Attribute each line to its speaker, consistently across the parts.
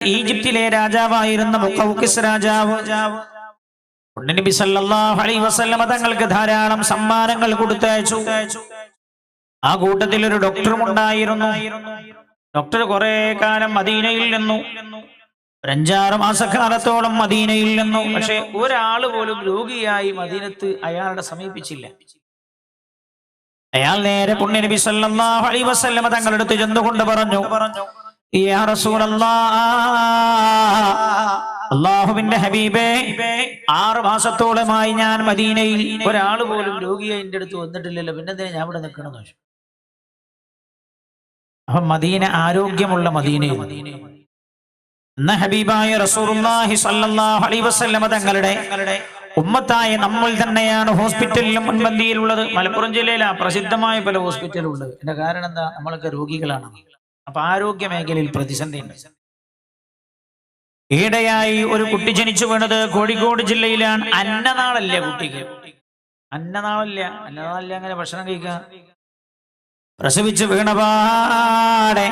Speaker 1: ഈജിപ്തിലെ രാജാവായിരുന്ന മുഖൗഖിസ് രാജാവ് നബി സല്ലല്ലാഹു അലൈഹി വസല്ലം തങ്ങൾക്ക് ധാരാളം സമ്മാനങ്ങൾ കൊടുത്തയച്ചു. ആ കൂട്ടത്തിൽ ഒരു ഡോക്ടറും ഉണ്ടായിരുന്നു. ഡോക്ടർ കുറെ കാലം മദീനയിൽ നിന്നു, 5-6 മാസക്കാലത്തോളം മദീനയിൽ നിന്നു. പക്ഷെ ഒരാൾ പോലും രോഗിയായി മദീനത്ത് അയാളുടെ സമീപിച്ചില്ല. അയാൾ നേരെ നബി സല്ലല്ലാഹു അലൈഹി വസല്ലം തങ്ങളുടെ അടുത്ത് ചെന്നുകൊണ്ട് പറഞ്ഞു, യാ റസൂലല്ലാഹ്, അല്ലാഹുവിന്റെ ഹബീബേ, 6 മാസത്തോളമായി ഞാൻ മദീനയിൽ, ഒരാൾ പോലും രോഗിയായി എന്റെ അടുത്ത് വന്നിട്ടില്ലല്ലോ, പിന്നെന്തിനാ ഞാൻ ഇവിടെ നിൽക്കണം? അപ്പൊ മദീന ആരോഗ്യമുള്ള മദീനയിൽ എന്ന ഹബീബായ റസൂലുള്ളാഹി സ്വല്ലല്ലാഹു അലൈഹി വസല്ലം തങ്ങളുടെ ഉമ്മത്തായ നമ്മൾ തന്നെയാണ് ഹോസ്പിറ്റലിലും മുൻപന്തിയിലുള്ളത്. മലപ്പുറം ജില്ലയിലെ പ്രസിദ്ധമായ പല ഹോസ്പിറ്റലുള്ളത്. എന്റെ കാരണം എന്താ? നമ്മളൊക്കെ രോഗികളാണ്. അപ്പൊ ആരോഗ്യ മേഖലയിൽ പ്രതിസന്ധി ഉണ്ട്. ഈടെയായി ഒരു കുട്ടി ജനിച്ചു വീണത് കോഴിക്കോട് ജില്ലയിലാണ്. അന്നനാളല്ല കുട്ടിക്ക്, അന്നനാളല്ല അങ്ങനെ ഭക്ഷണം കഴിക്കാൻ പ്രസവിച്ച് വീണപാടെ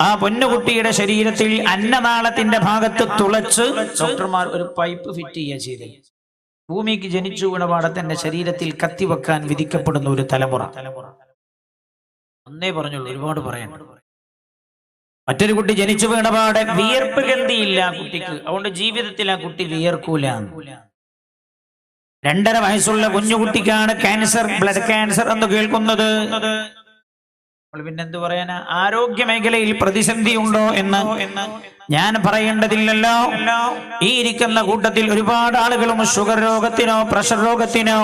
Speaker 1: ആ പൊന്നുകുട്ടിയുടെ ശരീരത്തിൽ അന്നനാളത്തിന്റെ ഭാഗത്ത് തുളച്ച് ഡോക്ടർമാർ ഒരു പൈപ്പ് ഫിറ്റ് ചെയ്യുക ചെയ്ത് ഭൂമിക്ക് ജനിച്ചു വീണപാടെ തന്നെ ശരീരത്തിൽ കത്തിവെക്കാൻ വിധിക്കപ്പെടുന്ന ഒരു തലമുറ. ഒന്നേ പറഞ്ഞുള്ളൂ, ഒരുപാട് പറയാനുണ്ട്. മറ്റൊരു കുട്ടി ജനിച്ചു വീണപാടെ വിയർപ്പ് ഗന്ധിയില്ല കുട്ടിക്ക്, അതുകൊണ്ട് ജീവിതത്തിൽ ആ കുട്ടി വിയർക്കൂല. 2.5 വയസ്സുള്ള കുഞ്ഞുകുട്ടിക്കാണ് ക്യാൻസർ, ബ്ലഡ് ക്യാൻസർ എന്ന് കേൾക്കുന്നത്. പിന്നെന്ത് പറയാനാ? ആരോഗ്യ മേഖലയിൽ പ്രതിസന്ധി ഉണ്ടോ എന്ന് ഞാൻ പറയേണ്ടതില്ലല്ലോ. ഈ ഇരിക്കുന്ന കൂട്ടത്തിൽ ഒരുപാട് ആളുകളും ഷുഗർ രോഗത്തിനോ പ്രഷർ രോഗത്തിനോ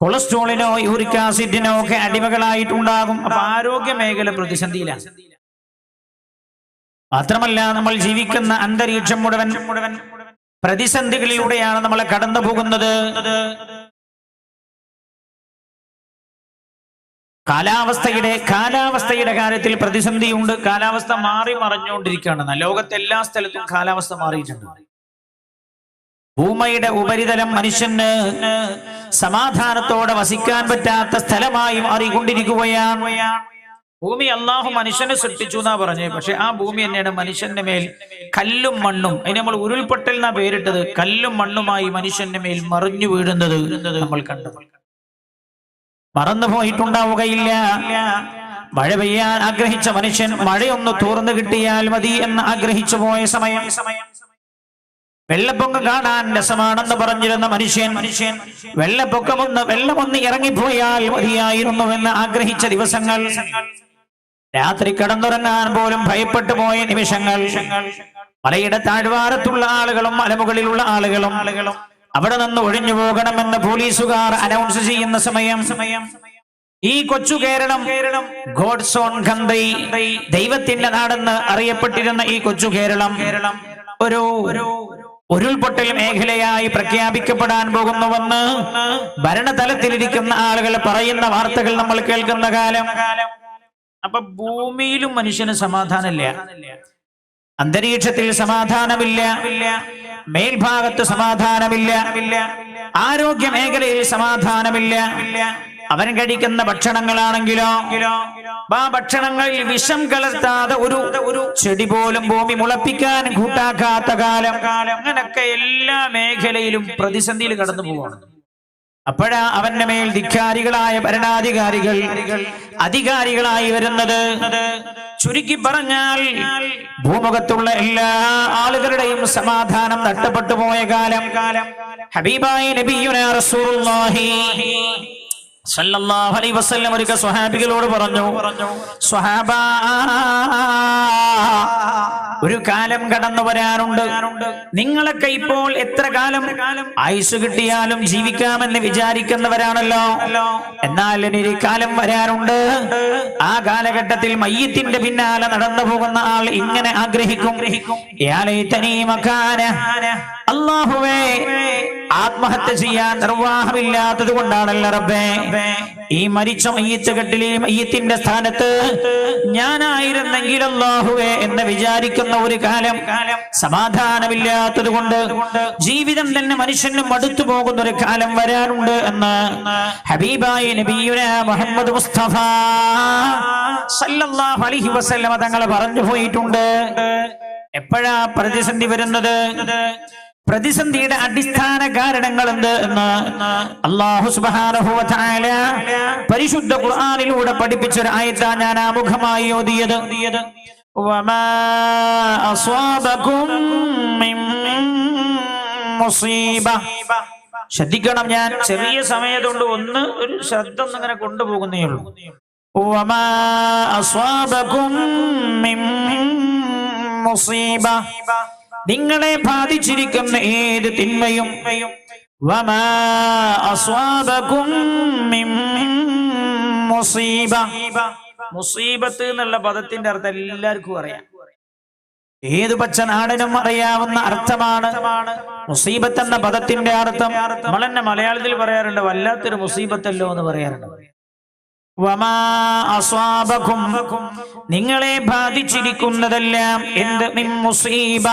Speaker 1: കൊളസ്ട്രോളിനോ യൂറിക് ആസിഡിനോ ഒക്കെ അടിമകളായിട്ടുണ്ടാകും. അപ്പൊ ആരോഗ്യ മേഖല പ്രതിസന്ധിയിലാണ്. മാത്രമല്ല, നമ്മൾ ജീവിക്കുന്ന അന്തരീക്ഷം മുഴുവൻ പ്രതിസന്ധികളിലൂടെയാണ് നമ്മൾ കടന്നു പോകുന്നത്. കാലാവസ്ഥയുടെ കാര്യത്തിൽ പ്രതിസന്ധിയുണ്ട്. കാലാവസ്ഥ മാറി മറിഞ്ഞുകൊണ്ടിരിക്കുകയാണ്. ലോകത്തെ എല്ലാ സ്ഥലത്തും കാലാവസ്ഥ മാറിയിട്ടുണ്ട്. ഭൂമിയുടെ ഉപരിതലം മനുഷ്യന് സമാധാനത്തോടെ വസിക്കാൻ പറ്റാത്ത സ്ഥലമായി മാറിക്കൊണ്ടിരിക്കുകയാണ്. ഭൂമി അള്ളാഹു മനുഷ്യനെ സൃഷ്ടിച്ചു എന്നാ പറഞ്ഞത്. പക്ഷെ ആ ഭൂമി തന്നെയാണ് മനുഷ്യന്റെ മേൽ കല്ലും മണ്ണും, അതിന് നമ്മൾ ഉരുൾപൊട്ടൽ എന്നാ പേരിട്ടത്. കല്ലും മണ്ണുമായി മനുഷ്യന്റെ മേൽ മറിഞ്ഞു വീഴുന്നത് നമ്മൾ കണ്ടു. മറന്നു പോയിട്ടുണ്ടാവുകയില്ല. മഴ പെയ്യാൻ ആഗ്രഹിച്ച മനുഷ്യൻ മഴയൊന്ന് തോർന്നു കിട്ടിയാൽ മതി എന്ന് ആഗ്രഹിച്ചു പോയ സമയം, വെള്ളപ്പൊക്കം കാണാൻ രസമാണെന്ന് പറഞ്ഞിരുന്ന മനുഷ്യൻ വെള്ളമൊന്ന് ഇറങ്ങിപ്പോയാൽ മതിയായിരുന്നുവെന്ന് ആഗ്രഹിച്ച ദിവസങ്ങൾ, രാത്രി കിടന്നുറങ്ങാൻ പോലും ഭയപ്പെട്ടു പോയ നിമിഷങ്ങൾ, മലയുടെ താഴ്വാരത്തുള്ള ആളുകളും മലമുകളിലുള്ള ആളുകളും അവിടെ നിന്ന് ഒഴിഞ്ഞു പോകണമെന്ന് പോലീസുകാർ അനൗൺസ് ചെയ്യുന്ന സമയം, ഈ കൊച്ചു കേരളം, ഗോഡ്സ് ഓൺ കൺട്രി, ദൈവത്തിന്റെ നാടെന്ന് അറിയപ്പെട്ടിരുന്ന ഈ കൊച്ചു കേരളം ഒരു ഉരുൾപൊട്ടൽ മേഖലയായി പ്രഖ്യാപിക്കപ്പെടാൻ പോകുന്നുവെന്ന് ഭരണതലത്തിലിരിക്കുന്ന ആളുകൾ പറയുന്ന വാർത്തകൾ നമ്മൾ കേൾക്കുന്ന കാലം. അപ്പൊ ഭൂമിയിലും മനുഷ്യന് സമാധാനമില്ല, അന്തരീക്ഷത്തിൽ സമാധാനമില്ല, മേൽഭാഗത്ത് സമാധാനമില്ല, ആരോഗ്യ മേഖലയിൽ സമാധാനമില്ല. അവൻ കഴിക്കുന്ന ഭക്ഷണങ്ങളാണെങ്കിലോ ആ ഭക്ഷണങ്ങളിൽ വിഷം കലർത്താതെ ഒരു ചെടി പോലും ഭൂമി മുളപ്പിക്കാൻ കൂട്ടാക്കാത്ത കാലം. അങ്ങനൊക്കെ എല്ലാ മേഖലയിലും പ്രതിസന്ധിയിൽ കടന്നു പോവാണ്. അപ്പോഴാ അവന്റെ മേൽ ധിക്കാരികളായ ഭരണാധികാരികൾ അധികാരികളായി വരുന്നത്. ചുരുക്കി പറഞ്ഞാൽ ഭൂമുഖത്തുള്ള എല്ലാ ആളുകളുടെയും സമാധാനം നഷ്ടപ്പെട്ടു പോയ കാലം. ഹബീബായ നബിയുനാ റസൂലുള്ളാഹി സല്ലല്ലാഹു അലൈഹി വസല്ലം ഒരിക്കൽ സ്വഹാബികളോട് പറഞ്ഞു, സ്വഹാബാ, ഒരു കാലം കടന്നു വരാനുണ്ട്. നിങ്ങളൊക്കെ ഇപ്പോൾ എത്ര കാലം ആയുസ് കിട്ടിയാലും ജീവിക്കാമെന്ന് വിചാരിക്കുന്നവരാണല്ലോ. എന്നാൽ ഇനി കാലം വരാനുണ്ട്. ആ കാലഘട്ടത്തിൽ മയ്യിത്തിന്റെ പിന്നാലെ നടന്നു പോകുന്ന ആൾ ഇങ്ങനെ ആഗ്രഹിക്കും, യാ ലൈതനീ മകാന, അല്ലാഹുവേ, ആത്മഹത്യ ചെയ്യാൻ നിർവാഹമില്ലാത്തത് കൊണ്ടാണല്ലോ റബ്ബേ ഈ മരിച്ച മയ്യിത്ത് കെട്ടിലെ മയ്യിത്തിന്റെ സ്ഥാനത്ത് ഞാനായിരുന്നെങ്കിൽ അല്ലാഹുവേ എന്ന് വിചാരിക്കുന്ന ഒരു കാലം. സമാധാനമില്ലാത്തത് കൊണ്ട് ജീവിതം തന്നെ മനുഷ്യന് മടുത്തു പോകുന്ന ഒരു കാലം വരാനുണ്ട് എന്ന് ഹബീബായ നബിയുനാ മുഹമ്മദ് മുസ്തഫ സല്ലല്ലാഹു അലൈഹി വസല്ലം തങ്ങൾ പറഞ്ഞു പോയിട്ടുണ്ട്. എപ്പോഴാ പ്രതിസന്ധി വരുന്നത്? പ്രതിസന്ധിയുടെ അടിസ്ഥാന കാരണങ്ങൾ എന്ത് എന്ന് അല്ലാഹു സുബ്ഹാനഹു വ തആല പരിശുദ്ധ ഖുർആനിലൂടെ പഠിപ്പിച്ച ഒരു ആയത്താ ഞാൻ ആമുഖമായി ഓതിയത്. വമാ അസ്വാബകും മിൻ മുസീബ. ശ്രദ്ധിക്കണം, ഞാൻ ചെറിയ സമയത്തുകൊണ്ട് ഒരു ശബ്ദം ഇങ്ങനെ കൊണ്ടുപോകുന്നേ ഉള്ളൂ. വമാ അസ്വാബകും മിൻ മുസീബ, നിങ്ങളെ ബാധിച്ചിരിക്കുന്ന ഏത് തിന്മയും, വമാ അസ്വാബകും മിൻ മുസീബ. മുസീബത്ത് എന്നുള്ള പദത്തിന്റെ അർത്ഥം എല്ലാവർക്കും അറിയാം. ഏത് പച്ച നാടനും അറിയാവുന്ന അർത്ഥമാണ് മുസീബത്ത് എന്ന പദത്തിന്റെ അർത്ഥം. നമ്മൾ തന്നെ മലയാളത്തിൽ പറയാറുണ്ട്, വല്ലാത്തൊരു മുസീബത്തല്ലോ എന്ന് പറയാറുണ്ട്. വമാ അസ്വാബകും, നിങ്ങളെ ബാധിച്ചിരിക്കുന്നതെല്ലാം എന്ത്? മിൻ മുസീബ,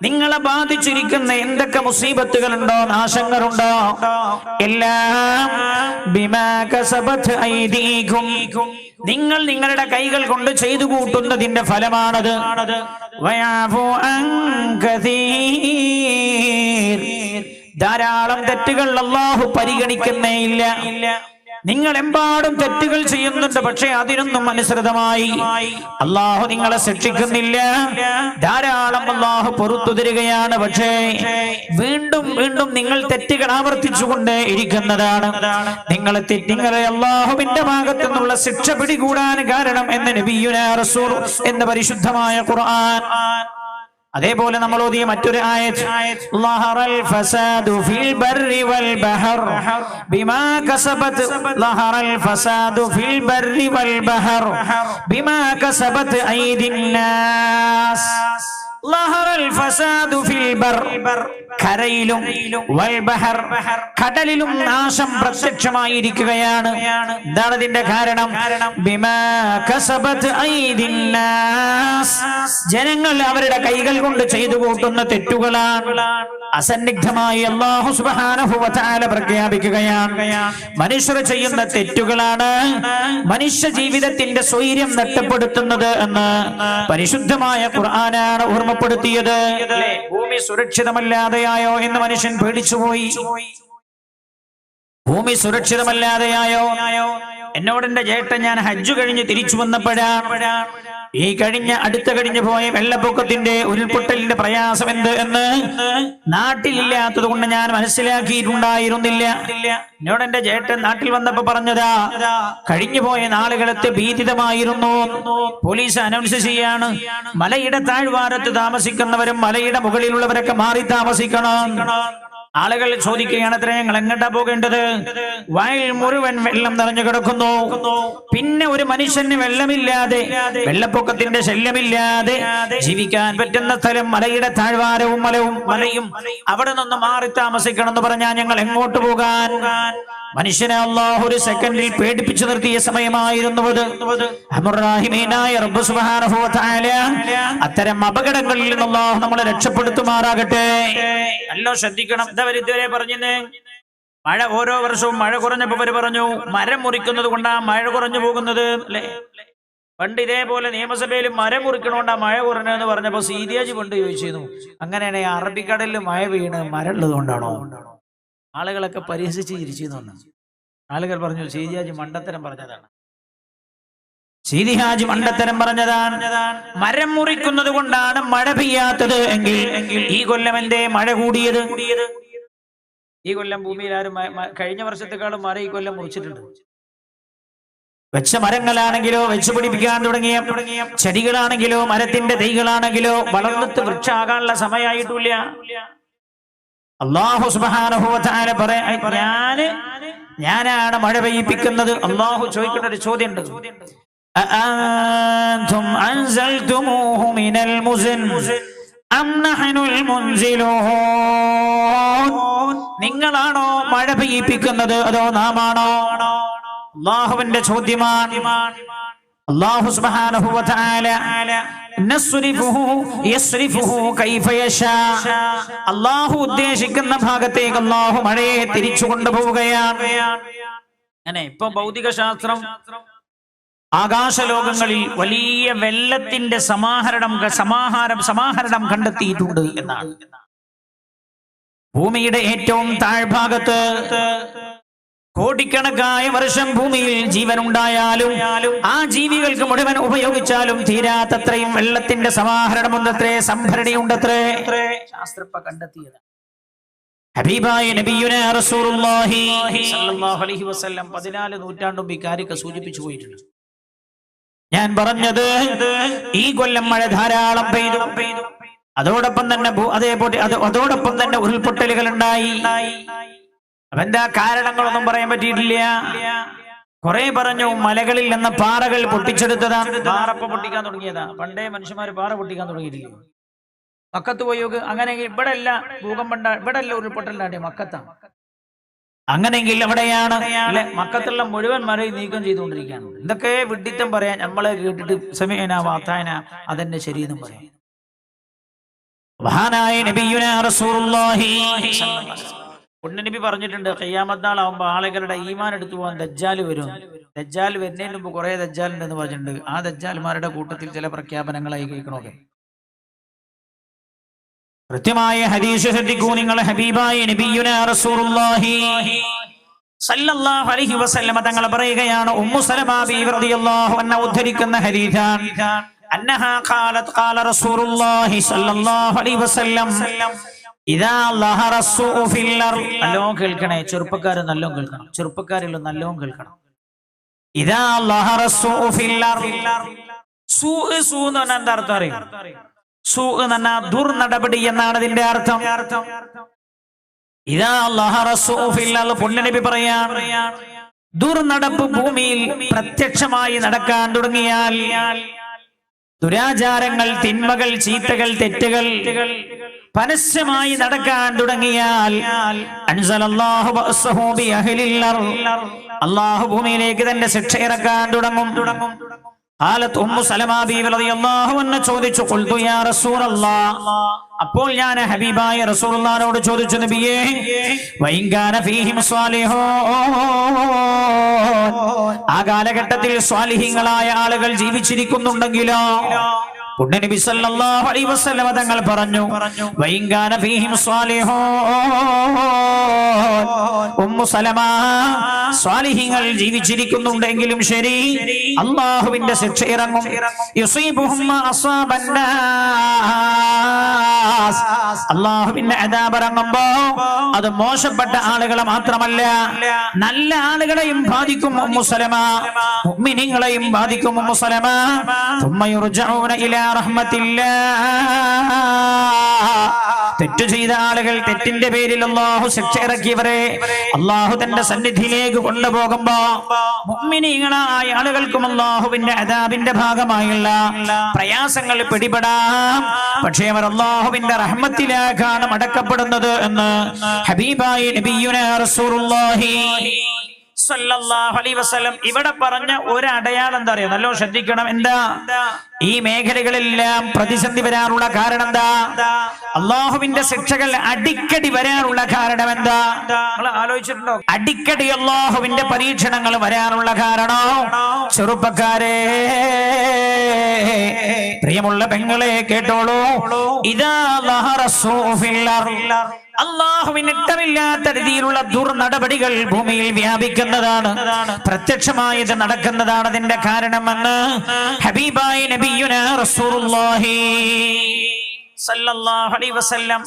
Speaker 1: നിങ്ങളെ ബാധിച്ചിരിക്കുന്ന എന്തൊക്കെ മുസീബത്തുകളുണ്ടോ, നാശങ്ങളുണ്ടോ, എല്ലാം ബിമാ കസബത് ഐദീകും, നിങ്ങൾ നിങ്ങളുടെ കൈകൾ കൊണ്ട് ചെയ്തു കൂട്ടുന്നതിന്റെ ഫലമാണത്. വയഫു അൻ കസീർ, ധാരാളം തെറ്റുകൾ അല്ലാഹു പരിഗണിക്കുന്നേ ഇല്ല. നിങ്ങൾ എമ്പാടും തെറ്റുകൾ ചെയ്യുന്നുണ്ട്, പക്ഷെ അതിനൊന്നും അനുസൃതമായി അല്ലാഹു നിങ്ങളെ ശിക്ഷിക്കുന്നില്ല. ധാരാളം അല്ലാഹു പുറത്തു തരികയാണ്, പക്ഷേ വീണ്ടും വീണ്ടും നിങ്ങൾ തെറ്റുകൾ ആവർത്തിച്ചുകൊണ്ട് ഇരിക്കുന്നതാണ്. നിങ്ങളെ അല്ലാഹുവിന്റെ ഭാഗത്തു നിന്നുള്ള ശിക്ഷ പിടികൂടാൻ കാരണം എന്ന് നബിയുനാ റസൂൽ എന്ന പരിശുദ്ധമായ ഖുർആൻ. അതേപോലെ നമ്മൾ ഓതിയ മറ്റൊരു ആയത്ത്, ലഹറൽ ഫസാദു ഫിൽ ബർരി വൽ ബഹർ ബിമാ കസബത്, ലഹറൽ ഫസാദു ഫിൽ ബർരി വൽ ബഹർ ബിമാ കസബത് ഐദിൻ നാസ്. ലഹറൽ ഫസാദു ഫിൽ ബർ, കരയിലും, വൽ ബഹർ, കടലിലും നാശം പ്രത്യക്ഷമായിരിക്കുകയാണ്. എന്താണ് ഇതിന്റെ കാരണം? ബിമാ കസബത് ഐദിൻ നാസ്, ജനങ്ങൾ അവരുടെ കൈകൾ കൊണ്ട് ചെയ്തു കൂട്ടുന്ന തെറ്റുകളാണ്. അസന്നിഗ്ധമായി അല്ലാഹു സുബ്ഹാനഹു വ തആല പ്രഖ്യാപിക്കുകയാണ്, മനുഷ്യർ ചെയ്യുന്ന തെറ്റുകളാണ് മനുഷ്യ ജീവിതത്തിന്റെ സ്വൈര്യം നഷ്ടപ്പെടുത്തുന്നത് എന്ന് പരിശുദ്ധമായ ഖുർആനാണ് ഓർമ്മപ്പെടുത്തിയത്. ഭൂമി സുരക്ഷിതമല്ലാതെയായോ എന്ന് മനുഷ്യൻ പേടിച്ചുപോയി. ഭൂമി സുരക്ഷിതമല്ലാതെയായോ? എന്നോട് എന്റെ ചേട്ടൻ ഞാൻ ഹജ്ജ് കഴിഞ്ഞ് തിരിച്ചു വന്നപ്പോഴാണ് ഈ അടുത്ത കഴിഞ്ഞു പോയ വെള്ളപ്പൊക്കത്തിന്റെ ഉരുൾപൊട്ടലിന്റെ പ്രയാസം എന്ത് എന്ന് നാട്ടിലില്ലാത്തത് കൊണ്ട് ഞാൻ മനസ്സിലാക്കിയിട്ടുണ്ടായിരുന്നില്ല. എന്നോട് എന്റെ ചേട്ടൻ നാട്ടിൽ വന്നപ്പോ പറഞ്ഞതാ, കഴിഞ്ഞു പോയ നാളുകളത്തെ ഭീതിതമായിരുന്നു. പോലീസ് അനൗൺസ് ചെയ്യാണ്, മലയുടെ താഴ്വാരത്ത് താമസിക്കുന്നവരും മലയുടെ മുകളിലുള്ളവരൊക്കെ മാറി താമസിക്കണം. ആളുകൾ ചോദിക്കുകയാണ്, അത്ര ഞങ്ങൾ എങ്ങോട്ടാ പോകേണ്ടത്? വയൽ മുഴുവൻ വെള്ളം നിറഞ്ഞു കിടക്കുന്നു. പിന്നെ ഒരു മനുഷ്യന് വെള്ളമില്ലാതെ, വെള്ളപ്പൊക്കത്തിന്റെ ശല്യമില്ലാതെ ജീവിക്കാൻ പറ്റുന്ന സ്ഥലം മലയുടെ താഴ്വാരവും മലയും അവിടെ നിന്ന് മാറി താമസിക്കണം എന്ന് പറഞ്ഞാൽ ഞങ്ങൾ എങ്ങോട്ട് പോകാൻ? മനുഷ്യനെ അല്ലാഹു ഒരു സെക്കൻഡിൽ പേടിപ്പിച്ചു നിർത്തിയ സമയമായിരുന്നു അത്. റഹ്മാനായ റബ്ബ് സുബ്ഹാനഹു വ തആല അത്തരം അപകടങ്ങളിൽ നിന്ന് അല്ലാഹു നമ്മളെ രക്ഷപ്പെടുത്തുമാറാകട്ടെ. നല്ല ശ്രദ്ധിക്കണം. ഇതുവരെ പറഞ്ഞേ, മഴ ഓരോ വർഷവും മഴ കുറഞ്ഞപ്പോ അവര് പറഞ്ഞു മരം മുറിക്കുന്നത് കൊണ്ടാ മഴ കുറഞ്ഞു പോകുന്നത് അല്ലെ. പണ്ട് ഇതേപോലെ നിയമസഭയിൽ മരം മുറിക്കണോണ്ടാ മഴ കുറഞ്ഞതെന്ന് പറഞ്ഞപ്പോ സീരിയാജ് പണ്ട് ചോദിച്ചിരുന്നു, അങ്ങനെയാണെ അറബിക്കടലിൽ മഴ വീണ് മരം ഉള്ളത് കൊണ്ടാണോ? ആളുകളൊക്കെ പരിഹസിച്ച് ചിരിച്ചിരുന്നു. ആളുകൾ പറഞ്ഞു സീരിയാജ് മണ്ടത്തരം പറഞ്ഞതാണ്, സീരിയാജ് മണ്ടത്തരം പറഞ്ഞതാണ്. മരം മുറിക്കുന്നത് കൊണ്ടാണ് മഴ പെയ്യാത്തത് എങ്കിൽ ഈ കൊല്ലം എന്തേ മഴ കൂടിയത്? ഈ കൊല്ലം ഭൂമിയിൽ ആരും കഴിഞ്ഞ വർഷത്തെക്കാളും മരം ഈ കൊല്ലം മുറിച്ചിട്ടുണ്ട്. വെച്ച മരങ്ങളാണെങ്കിലോ, വെച്ചു പിടിപ്പിക്കാൻ തുടങ്ങിയ ചെടികളാണെങ്കിലോ, മരത്തിന്റെ തൈകളാണെങ്കിലോ വളർന്നിട്ട് വൃക്ഷമാകാനുള്ള സമയമായിട്ടില്ല. അല്ലാഹു സുബ്ഹാനഹു വ തആല ഞാനാണ് മഴ പെയ്യിപ്പിക്കുന്നത്. അല്ലാഹു ചോദിക്കുന്ന ഒരു ചോദ്യമുണ്ട്, അഅൻതും അൻസൽതുമൂഹു മിനൽ മുസ്ൻ അം നഹ്നുൽ മുൻസിലൂൻ, നിങ്ങളാണോ മഴ പെയ്യിപ്പിക്കുന്നത് അതോ നാമാണോ? അല്ലാഹുവിന്റെ ചോദ്യമാണ്. അല്ലാഹു സുബ്ഹാനഹു വ തആല അല്ലാഹു ഉദ്ദേശിക്കുന്ന ഭാഗത്തേക്ക് അല്ലാഹു മഴയെ തിരിച്ചു കൊണ്ടുപോവുകയാണ്. അങ്ങനെ ഇപ്പൊ ഭൗതിക ശാസ്ത്രം ആകാശലോകങ്ങളിൽ വലിയ വെള്ളത്തിന്റെ സമാഹരണം കണ്ടെത്തിയിട്ടുണ്ട് എന്നാണ്. ഭൂമിയുടെ ഏറ്റവും താഴ്ഭാഗത്ത് കോടിക്കണക്കായ വർഷം ഭൂമിയിൽ ജീവൻ ഉണ്ടായാലും ആ ജീവികൾക്ക് മുഴുവൻ ഉപയോഗിച്ചാലും തീരാത്തത്രയും വെള്ളത്തിന്റെ സമാഹരണമുണ്ടത്രേ, സംഭരണിയുണ്ടത്രേ. ശാസ്ത്രപ്പ കണ്ടെത്തിയത്. ഹബീബായ നബിയുനാ റസൂലുള്ളാഹി സ്വല്ലല്ലാഹു അലൈഹി വസല്ലം 14 നൂറ്റാണ്ടും ഇക്കാര്യത്തെ സൂചിപ്പിച്ചു പോയിട്ടുണ്ട്. ഞാൻ പറഞ്ഞത് ഈ കൊല്ലം മഴ ധാരാളം പെയ്തു. അതോടൊപ്പം തന്നെ ഉരുൾപൊട്ടലുകൾ ഉണ്ടായി. അവന്റെ കാരണങ്ങളൊന്നും പറയാൻ പറ്റിയിട്ടില്ല. കുറെ പറഞ്ഞു മലകളിൽ നിന്ന് പാറകൾ പൊട്ടിച്ചെടുത്തതാണ്. പാറപ്പ പൊട്ടിക്കാൻ തുടങ്ങിയതാ. പണ്ടേ മനുഷ്യന്മാര് പാറ പൊട്ടിക്കാൻ തുടങ്ങിയിട്ടില്ല. മക്കത്ത് പോയി നോക്ക്. അങ്ങനെ ഇവിടെ അല്ല ഭൂകമ്പം, ഇവിടെ അല്ല ഉരുൾപൊട്ടലുണ്ടായി, മക്കത്താണ്. അങ്ങനെങ്കിൽ എവിടെയാണ്? മക്കത്തുള്ള മുഴുവൻ മലയും നീക്കം ചെയ്തുകൊണ്ടിരിക്കുകയാണ്. എന്തൊക്കെ വിഡ്ഢിത്തം പറയാൻ നമ്മളെ കേട്ടിട്ട് സമയന വാത്തായന അതെന്നെ ശരിയെന്നും പറയാം. മഹാനായ നബിയുനാ റസൂലുള്ളാഹി നബി പറഞ്ഞിട്ടുണ്ട്, ഖിയാമത്ത് നാളാവുമ്പോ ആളുകളുടെ ഈമാൻ എടുത്തു പോകാൻ ദജ്ജാൽ വരും. ദജ്ജാൽ വരുന്നതിന് മുമ്പ് കുറെ ദജ്ജാൽ ഉണ്ടെന്ന് പറഞ്ഞിട്ടുണ്ട്. ആ ദജ്ജാൽമാരുടെ കൂട്ടത്തിൽ ചില പ്രഖ്യാപനങ്ങളായി കേൾക്കണമൊക്കെ. കൃത്യമായ ഹദീസ് ശ്രദ്ധിക്കൂ നിങ്ങൾ. ഹബീബായ നബിയുനാ റസൂലുള്ളാഹി സല്ലല്ലാഹു അലൈഹി വസല്ലം തങ്ങൾ പറയുകയാണ്, ഉമ്മു സലമ ബിവി റളിയല്ലാഹു അൻഹ ഉദ്ധരിക്കുന്ന ഹദീസാണ്. അന്നഹാ ഖാലത് ഖാല റസൂലുള്ളാഹി സല്ലല്ലാഹു അലൈഹി വസല്ലം ഇദാ ലഹറ സൂഉ ഫിൽ അർദ്. നല്ലോണം കേൾക്കണേ ചെറുപ്പക്കാർ, നല്ലോണം കേൾക്കണം. ചെറുപ്പക്കാരെല്ലാം നല്ലോണം കേൾക്കണം. ഇദാ ലഹറ സൂഉ ഫിൽ അർദ്. സൂ എന്ന് പറഞ്ഞാൽ എന്താ അർത്ഥം അറിയോ? സൂ എന്ന് പറഞ്ഞാൽ ദുർനടപടി എന്നാണ് അതിന്റെ അർത്ഥം. ഇദാ ലഹറ സൂഉ ഫിൽ അർദ്, പുണ്യനബി പറയാൻ, ദുർനടപ്പ് ഭൂമിയിൽ പ്രത്യക്ഷമായി നടക്കാൻ തുടങ്ങിയാൽ, ദുരാചാരങ്ങൾ, തിന്മകൾ, ചീത്തകൾ, തെറ്റുകൾ പരസ്യമായി നടക്കാൻ തുടങ്ങിയാൽ, അൻസലല്ലാഹു ബഅസഹു ബിഅഹ്ലിൽ അർദ്, അല്ലാഹു ഭൂമിയിലേക്ക് തന്റെ ശിക്ഷ ഇറക്കാൻ തുടങ്ങും. ഖാലത്ത് ഉമ്മു സലമ ബിവി റളിയല്ലാഹു അൻഹ ചോദിച്ചു, ഖുൽതു യാ റസൂലല്ലാഹ്, അപ്പോൾ ഞാൻ ഹബീബായ റസൂലുള്ളാഹിനോട് ചോദിച്ചു, നബിയേ, വഇൻ കാന ഫീഹിം സ്വാലിഹൂൻ, ആ കാലഘട്ടത്തിൽ സ്വാലിഹീങ്ങളായ ആളുകൾ ജീവിച്ചിരിക്കുന്നുണ്ടെങ്കിലോ? പുണ്യനബി സല്ലല്ലാഹു അലൈഹി വസല്ലം തങ്ങൾ പറഞ്ഞു, വഇൻ കാന ഫീഹിം സ്വാലിഹൂൻ, ഉമ്മു സലമ, സ്വാലിഹീങ്ങൾ ജീവിച്ചിരിക്കുന്നുണ്ടെങ്കിലും ശരി, അല്ലാഹുവിന്റെ ശിക്ഷ ഇറങ്ങും. യുസീബുഹും മാ അസാബന്നാസ്, അല്ലാഹുവിന്റെ അദാബ് ഇറങ്ങുമ്പോ അത് മോശപ്പെട്ട ആളുകളെ മാത്രമല്ല നല്ല ആളുകളെയും ബാധിക്കും. ഉമ്മു സലമ, മുഅ്മിനീങ്ങളെയും ബാധിക്കും. ഉമ്മു സലമ, ثم يرجعون إلى رحمة الله, തെറ്റ് ചെയ്ത ആളുകൾ, തെറ്റിന്റെ പേരിൽ അല്ലാഹു ശിക്ഷ ഇറക്കിയവരെ അല്ലാഹു തന്റെ സന്നിധിയിലേക്ക് കൊണ്ടുപോകുമ്പോ മുഅ്മിനീങ്ങളായ ആളുകൾക്കും അല്ലാഹുവിന്റെ അദാബിന്റെ ഭാഗമായുള്ള പ്രയാസങ്ങൾ പിടിപെടാം. പക്ഷേ അവർ അല്ലാഹുവിന്റെ റഹ്മത്തിലേക്കാണ് മടക്കപ്പെടുന്നത് എന്ന് ഹബീബായ നബിയുനാ റസൂലുള്ളാഹി സല്ലല്ലാഹു അലൈഹി വസല്ലം ഇവിടെ പറഞ്ഞ ഒരു അടയാളം എന്താ അറിയോ? നല്ലോ ശ്രദ്ധിക്കണം. എന്താ? ഈ മേഖലകളെല്ലാം പ്രതിസന്ധി വരാനുള്ള കാരണം എന്താ? അള്ളാഹുവിന്റെ ശിക്ഷകൾ അടിക്കടി വരാനുള്ള കാരണം എന്താ? നിങ്ങൾ ആലോചിച്ചിട്ടുണ്ടോ? അടിക്കടി അള്ളാഹുവിന്റെ പരീക്ഷണങ്ങൾ വരാനുള്ള കാരണം, ചെറുപ്പക്കാരെ, പ്രിയമുള്ള പെങ്ങളെ കേട്ടോളൂ, ഇദാ ലഹറ സൂഉ ഫിൽ അർദ്, അല്ലാഹുവിന് ഇഷ്ടമില്ലാത്ത രീതിയിലുള്ള ദുർനടപടികൾ ഭൂമിയിൽ വ്യാപിക്കുന്നതാണ്, പ്രത്യക്ഷമായി ഇത് നടക്കുന്നതാണ്. അതിന്റെ കാരണമെന്ന് ഹബീബായ നബിയുനാ റസൂലുള്ളാഹി സല്ലല്ലാഹു അലൈഹി വസല്ലം.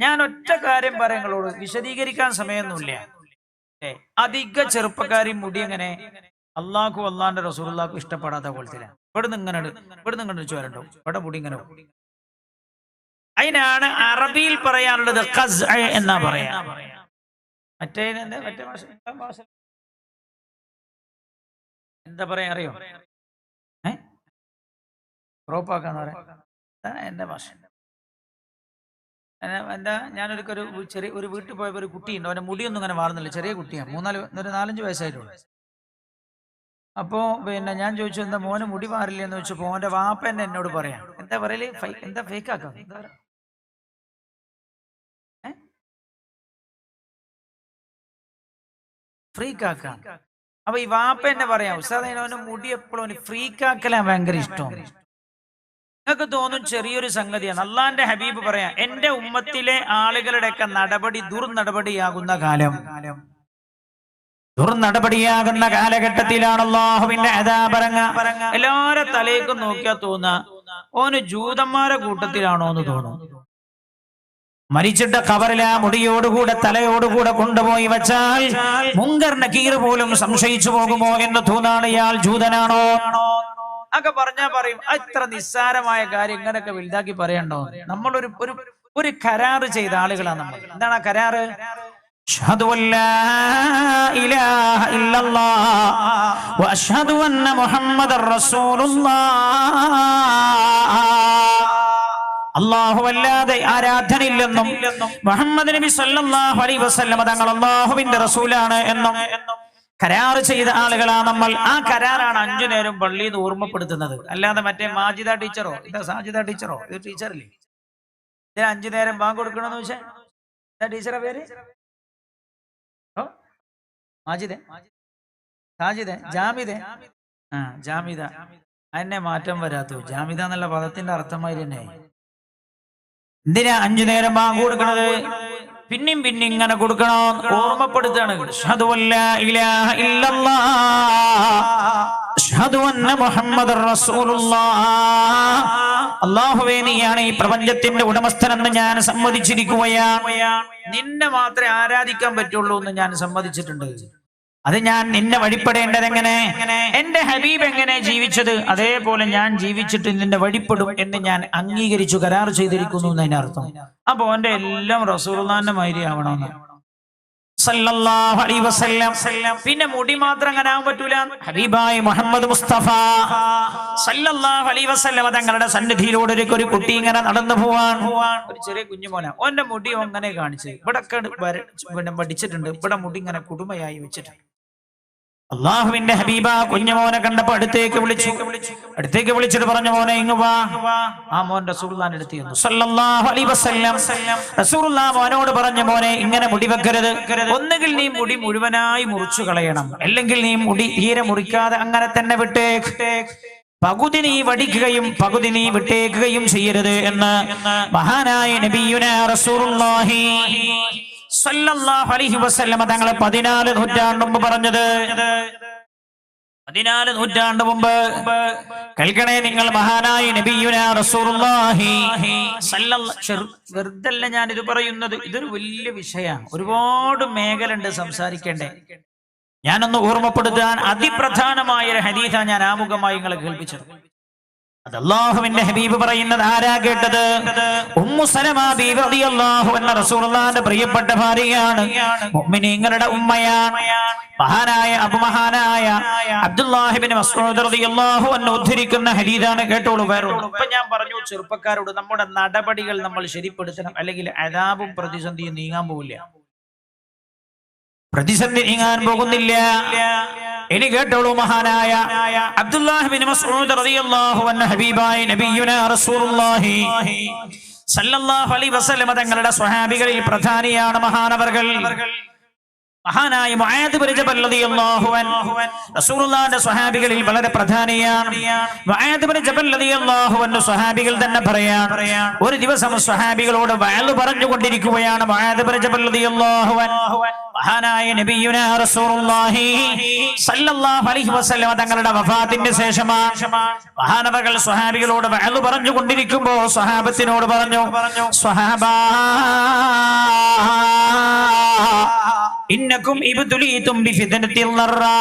Speaker 1: ഞാൻ ഒറ്റ കാര്യം പറയുങ്ങളോട്, വിശദീകരിക്കാൻ സമയമൊന്നുമില്ല. അധിക ചെറുപ്പക്കാരി മുടി എങ്ങനെ അള്ളാഹു അള്ളാന്റെ റസൂലുള്ളാഹിക്കും ഇഷ്ടപ്പെടാത്ത പോലത്തില്ല. ഇവിടുന്ന് ഇങ്ങനെ ചോരണ്ടോ, ഇവിടെ മുടി ഇങ്ങനെ. അതിനാണ് അറബിയിൽ പറയാനുള്ളത് ഖസ്അ എന്നാ പറയാ. മറ്റേ ഭാഷ എന്താ പറയാ അറിയോ? ക്രോപ്പാക്കാന്ന് പറയാ. എന്റെ ഭാഷ എന്താ? ഞാനൊരു ചെറിയ ഒരു വീട്ടിൽ പോയപ്പോ ഒരു കുട്ടിയുണ്ട്, അവന്റെ മുടിയൊന്നും ഇങ്ങനെ വാർന്നില്ല, ചെറിയ കുട്ടിയാണ്, 4-5 വയസ്സായിട്ടുള്ളൂ. അപ്പോ പിന്നെ ഞാൻ ചോദിച്ചു, എന്താ മോന് മുടി മാറില്ല എന്ന് ചോദിച്ചപ്പോ മോന്റെ വാപ്പ തന്നെ എന്നോട് പറയാം, എന്താ പറയല്, എന്താ ഫേക്ക് ആക്കാം, എന്താ പറയാ, ഫ്രീക്ക് ആക്കാം. അപ്പൊ ഈ വാപ്പ എന്നെ പറയാം ഉസ്താദേ അവന്റെ മുടി എപ്പോഴും ഫ്രീക്കാക്കലാ ഭയങ്കര ഇഷ്ടമാണ്. നിങ്ങൾക്ക് തോന്നും ചെറിയൊരു സംഗതിയാണ്. അള്ളാന്റെ ഹബീബ് പറയാം എന്റെ ഉമ്മത്തിലെ ആളുകളുടെയൊക്കെ നടപടി ദുർനടപടിയാകുന്ന ദുർനടപടിയാകുന്ന കാലഘട്ടത്തിലാണ് അല്ലാഹുവിന്റെ അദാബ് ഇറങ്ങുക. എല്ലാവരും തലേക്കും നോക്കിയാൽ തോന്നുക ഓന് ജൂതന്മാരെ കൂട്ടത്തിലാണോ എന്ന് തോന്നും. മരിച്ചിട്ട് ഖബറിലെ മുടിയോടുകൂടെ തലയോടുകൂടെ കൊണ്ടുപോയി വെച്ചാൽ മുങ്കർ നകീർ പോലും സംശയിച്ചു പോകുമോ എന്ന് തോന്നാണ് ഇയാൾ ജൂതനാണോ ഒക്കെ പറഞ്ഞാ പറയും ഇത്ര നിസ്സാരമായ കാര്യം ഇങ്ങനെയൊക്കെ വലുതാക്കി പറയണ്ടോ. നമ്മൾ ഒരു കരാറ് ചെയ്ത ആളുകളാണ് നമ്മൾ. എന്താണ് ആ കരാറ്? അഷ്ഹദു അല്ലാ ഇലാഹ ഇല്ലല്ലാഹ് വ അഷ്ഹദു അന്ന മുഹമ്മദർ റസൂലുള്ളാഹ്. അല്ലാഹുവല്ലാതെ ആരാധനയില്ലെന്നും മുഹമ്മദ് നബി സല്ലല്ലാഹു അലൈഹി വസല്ലം തങ്ങൾ അല്ലാഹുവിന്റെ റസൂലാണ് എന്നും കരാർ ചെയ്ത ആളുകളാണ് നമ്മൾ. ആ കരാറാണ് 5 നേരം പള്ളിയിൽ നിന്ന് ഓർമ്മപ്പെടുത്തുന്നത്. അല്ലാതെ മറ്റേ മാജിദ ടീച്ചറോ ഇതാ സാജിദ ടീച്ചറോ ഇത് ടീച്ചറില്ലേ ഇതിന് 5 നേരം ബാങ്ക് കൊടുക്കണമെന്ന് വെച്ചാൽ എന്താ ടീച്ചറെ പേര്? മാജിദേ സാജിദേ ജാമിദേ ജാമിദ. അതിനെ മാറ്റം വരാത്തു. ജാമിദ എന്നുള്ള പദത്തിന്റെ അർത്ഥമായി തന്നെ. എന്തിനാ 5 നേരം ബാങ്ക് കൊടുക്കണത്? പിന്നെയും പിന്നെ ഇങ്ങനെ കൊടുക്കണോ ഓർമ്മപ്പെടുത്താണ്. അഷ്ഹദു അല്ലാ ഇലാഹ ഇല്ലല്ലാഹ് അഷ്ഹദു അന്ന മുഹമ്മദർ റസൂലുള്ളാഹ്. അല്ലാഹുവേ നീയാണ് ഈ പ്രപഞ്ചത്തിന്റെ ഉടമസ്ഥനെന്ന് ഞാൻ സമ്മതിച്ചിരിക്കുകയാണ്. നിന്നെ മാത്രമേ ആരാധിക്കാൻ പറ്റുള്ളൂ എന്ന് ഞാൻ സമ്മതിച്ചിട്ടുണ്ട്. അത് ഞാൻ നിന്നെ വഴിപ്പെടേണ്ടത് എങ്ങനെ? എന്റെ ഹബീബ് എങ്ങനെ ജീവിച്ചത് അതേപോലെ ഞാൻ ജീവിച്ചിട്ട് നിന്നെ വഴിപ്പെടും എന്ന് ഞാൻ അംഗീകരിച്ചു, കരാർ ചെയ്തിരിക്കുന്നു എന്നതിനർത്ഥം. അപ്പൊ എന്റെ എല്ലാം റസൂലുള്ളാഹിന്റെ മാതിരി ആവണമെന്ന് സല്ലല്ലാഹു അലൈഹി വസല്ലം. പിന്നെ മുടി മാത്രം അങ്ങനെ ആവാൻ പറ്റൂല. ഹബീബായ മുഹമ്മദ് മുസ്തഫ സല്ലല്ലാഹു അലൈഹി വസല്ലം തങ്ങളുടെ സന്നിധിയിലൂടെ ഒരു കുട്ടി ഇങ്ങനെ നടന്നു പോവാൻ ഒരു ചെറിയ കുഞ്ഞുമോന ഓന്റെ മുടി അങ്ങനെ കാണിച്ച് ഇവിടെ പഠിച്ചിട്ടുണ്ട്. ഇവിടെ മുടി ഇങ്ങനെ കുടുമയായി വെച്ചിട്ടുണ്ട്. അള്ളാഹുവിന്റെ ഹബീബ കുഞ്ഞുമോനെ കണ്ടപ്പോ അടുത്തേക്ക് വിളിച്ചിട്ട് പറഞ്ഞു മോനെ ഇങ്ങ് വാ. ആ മോൻ റസൂലുള്ളാഹിന്റെ അടുത്ത് ചെന്നു സല്ലല്ലാഹു അലൈഹി വസല്ലം. റസൂലുള്ളാഹി മോനോട് പറഞ്ഞു മോനെ ഇങ്ങനെ മുടി വെക്കരുത്. ഒന്നുകിൽ നീ മുടി മുഴുവനായി മുറിച്ചു കളയണം, അല്ലെങ്കിൽ നീ മുടി തീരെ മുറിക്കാതെ അങ്ങനെ തന്നെ വിട്ടേക്ക്. പകുതി നീ വടിക്കുകയും പകുതി നീ വിട്ടേക്കുകയും ചെയ്യരുത് എന്ന് മഹാനായ നബിയുനാ റസൂലുള്ളാഹി സല്ലല്ലാഹു അലൈഹി വസല്ലം തങ്ങൾ 14 നൂറ്റാണ്ട് മുമ്പ് പറഞ്ഞത്. 14 നൂറ്റാണ്ട് മുമ്പ് കേൾക്കണേ നിങ്ങൾ, മഹാനായ നബിയുനാ റസൂലുള്ളാഹി വെറുതല്ല ഞാൻ ഇത് പറയുന്നത്. ഇതൊരു വലിയ വിഷയമാണ്. ഒരുപാട് മേഖല ഉണ്ട് സംസാരിക്കേണ്ടേ. ഞാനൊന്ന് ഓർമ്മപ്പെടുത്താൻ അതിപ്രധാനമായ ഒരു ഹദീസാണ് ഞാൻ ആമുഖമായി നിങ്ങളെ കേൾപ്പിച്ചത്. അത് അല്ലാഹുവിന്റെ ഹബീബ് പറയുന്നത് ആരാ കേട്ടത്? ഉമ്മു സലമ ബീവി റളിയല്ലാഹു അൻഹ റസൂലുള്ളാഹിന്റെ പ്രിയപ്പെട്ട ഭാര്യയാണ്, മുഅ്മിനീങ്ങളുടെ ഉമ്മയാണ്. മഹാനായ അബ്ദുല്ലാഹി ഇബ്നു മസ്ഊദ് റളിയല്ലാഹു അൻഹു ഉദ്ധരിക്കുന്ന ഹദീസാണ്. കേട്ടോളൂ. ഇപ്പൊ ഞാൻ പറഞ്ഞു ചെറുപ്പക്കാരോട് നമ്മുടെ നടപടികൾ നമ്മൾ ശരിപ്പെടുത്തണം, അല്ലെങ്കിൽ അദാബും പ്രതിസന്ധിയും നീങ്ങാൻ പോകില്ല. പ്രതിസന്ധി നീങ്ങാൻ പോകുന്നില്ല. ഇനി കേട്ടോളൂ. മഹാനായ അബ്ദുല്ലാഹി ഇബ്നു മസ്ഊദ് റളിയല്ലാഹു അൻഹു ഹബീബായ നബിയുനാ റസൂലുള്ളാഹി സല്ലല്ലാഹു അലൈഹി വസല്ലം തങ്ങളുടെ സ്വഹാബികളിൽ പ്രധാനിയാണ് മഹാനവർകൾ. മഹാനായ മുആദ് ഇബ്നു ജബൽ റളിയല്ലാഹു അൻഹു റസൂലുള്ളാഹിന്റെ സ്വഹാബികളിൽ വളരെ പ്രധാനിയാണ്. മുആദ് ഇബ്നു ജബൽ റളിയല്ലാഹു അൻഹു സ്വഹാബികൾ തന്നെ പറയാൻ ഒരു ദിവസം സ്വഹാബികളോട് വഅദ് പറഞ്ഞുകൊണ്ടിരിക്കുകയാണ്. മുആദ് ഇബ്നു ജബൽ റളിയല്ലാഹു അൻഹു മഹാനായ നബിയുനാ റസൂലുള്ളാഹി സല്ലല്ലാഹു അലൈഹി വസല്ലം തങ്ങളുടെ വഫാത്തിന്റെ ശേഷമാണ് മഹാനവർകൾ സ്വഹാബികളോട് വഅദ് പറഞ്ഞുകൊണ്ടിരിക്കുമ്പോൾ സ്വഹാബത്തിനോട് പറഞ്ഞു, സ്വഹാബാ ഇന്നകും ഇബ്തുലീതും ബിഫിത്നത്തിൽ ദർറാ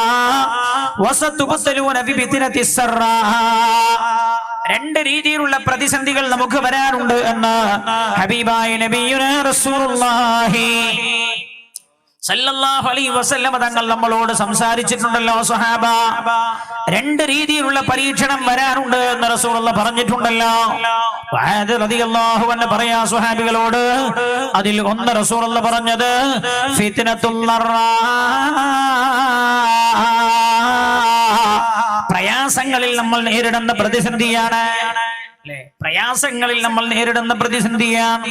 Speaker 1: വസതുബ്തലൂന ബിഫിത്നത്തിസ് സർറാ. 2 രീതിയിലുള്ള പ്രതിസന്ധികൾ നമുക്ക് വരാറുണ്ട് എന്ന് ഹബീബായ നബിയുനാ റസൂലുള്ളാഹി സല്ലല്ലാഹു അലൈഹി വസല്ലം തങ്ങൾ നമ്മളോട് സംസാരിച്ചിട്ടുണ്ടല്ലോ. സ്വഹാബ, 2 രീതിയിലുള്ള പരീക്ഷണം വരാറുണ്ട് എന്ന് റസൂലുള്ളാഹി പറഞ്ഞിട്ടുണ്ടല്ലോ. മുആദ് റളിയല്ലാഹു അൻഹു പറയാ സ്വഹാബികളോട്, അതിൽ ഒന്ന് റസൂലുള്ളാഹി പറഞ്ഞത് ഫിത്നത്തുൽ ദർറാ, പ്രയാസങ്ങളിൽ നമ്മൾ നേരിടുന്ന പ്രതിസന്ധിയാണ്. പ്രയാസങ്ങളിൽ നമ്മൾ നേരിടുന്ന പ്രതിസന്ധിയാണ്.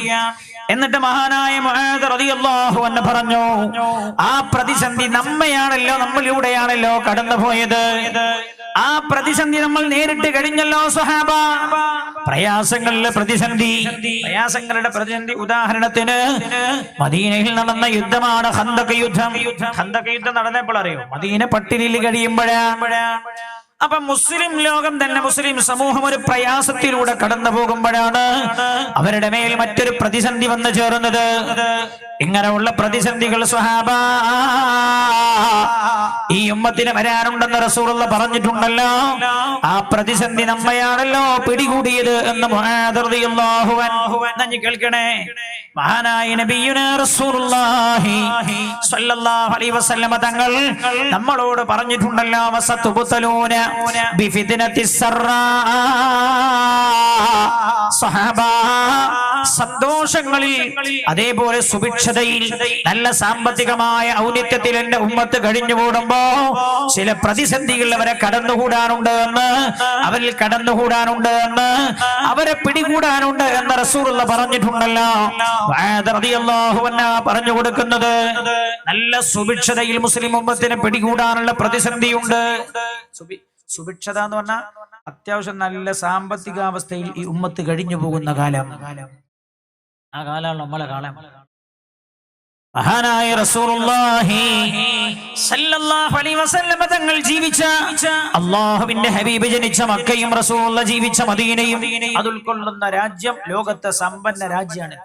Speaker 1: എന്നിട്ട് മഹാനായ മുആദ് റളിയല്ലാഹു അൻഹു പറഞ്ഞു, ആ പ്രതിസന്ധി നമ്മയാണല്ലോ, നമ്മളിലൂടെയാണല്ലോ കടന്നുപോയത്. ആ പ്രതിസന്ധി നമ്മൾ നേരിട്ട് കഴിഞ്ഞല്ലോ സ്വഹാബ. പ്രയാസങ്ങളുടെ പ്രതിസന്ധി ഉദാഹരണത്തിന് മദീനയിൽ നടന്ന യുദ്ധമാണ് ഖന്തഖ് യുദ്ധം. ഖന്തഖ് യുദ്ധം നടന്നപ്പോൾ അറിയോ, മദീന പട്ടിണിയിൽ കഴിയുമ്പോഴാണ്. അപ്പൊ മുസ്ലിം ലോകം തന്നെ, മുസ്ലിം സമൂഹം ഒരു പ്രയാസത്തിലൂടെ കടന്നു പോകുമ്പോഴാണ് അവരുടെ മേൽ മറ്റൊരു പ്രതിസന്ധി വന്നു ചേർന്നത്. ഇങ്ങനെയുള്ള പ്രതിസന്ധികൾ സ്വഹാബ ഈ ഉമ്മത്തിന് വരാനുണ്ടെന്ന് റസൂലുള്ളാഹി പറഞ്ഞിട്ടുണ്ടല്ലോ. ആ പ്രതിസന്ധി നമ്മയാണല്ലോ പിടികൂടിയത് എന്ന് മുആദ് റളിയല്ലാഹു അൻഹു കേൾക്കണേ. മഹാനായ നബിയുനാ റസൂലുള്ളാഹി സ്വല്ലല്ലാഹു അലൈഹി വസല്ലമ തങ്ങൾ നമ്മളോട് പറഞ്ഞിട്ടുണ്ടല്ലോ, വസതുബ്തലൂന ബിഫിത്നത്തിസ് സറാ. സ്വഹാബ, സന്തോഷങ്ങളിൽ അതേപോലെ സുഭിക്ഷതയിൽ നല്ല സാമ്പത്തികമായ ഔന്നത്യത്തിൽ എന്റെ ഉമ്മത്ത് കഴിഞ്ഞു കൂടുമ്പോ ചില പ്രതിസന്ധികൾ അവരെ കടന്നുകൂടാനുണ്ട് എന്ന്, അവരിൽ കടന്നുകൂടാനുണ്ട് എന്ന്, അവരെ പിടികൂടാനുണ്ട് എന്ന് റസൂലുള്ളാഹി പറഞ്ഞിട്ടുണ്ടല്ലോ. റളിയല്ലാഹു അൻഹു പറഞ്ഞു കൊടുക്കുന്നത് നല്ല സുഭിക്ഷതയിൽ മുസ്ലിം ഉമ്മത്തിനെ പിടികൂടാനുള്ള പ്രതിസന്ധിയുണ്ട്. സുഭിക്ഷത എന്ന് പറഞ്ഞാൽ അത്യാവശ്യം നല്ല സാമ്പത്തികാവസ്ഥയിൽ ഈ ഉമ്മത്ത് കഴിഞ്ഞു പോകുന്ന കാലം. ആ കാലമാണ് നമ്മളെ കാലം. മഹാനായ റസൂലുള്ളാഹി സ്വല്ലല്ലാഹു അലൈഹി വസല്ലം തങ്ങൾ ജീവിച്ച, അല്ലാഹുവിന്റെ ഹബീബ് ജനിച്ച മക്കയും റസൂലുള്ളാഹി ജീവിച്ച മദീനയും അത് ഉൾക്കൊള്ളുന്ന രാജ്യം ലോകത്തെ സമ്പന്ന രാജ്യമാണ്.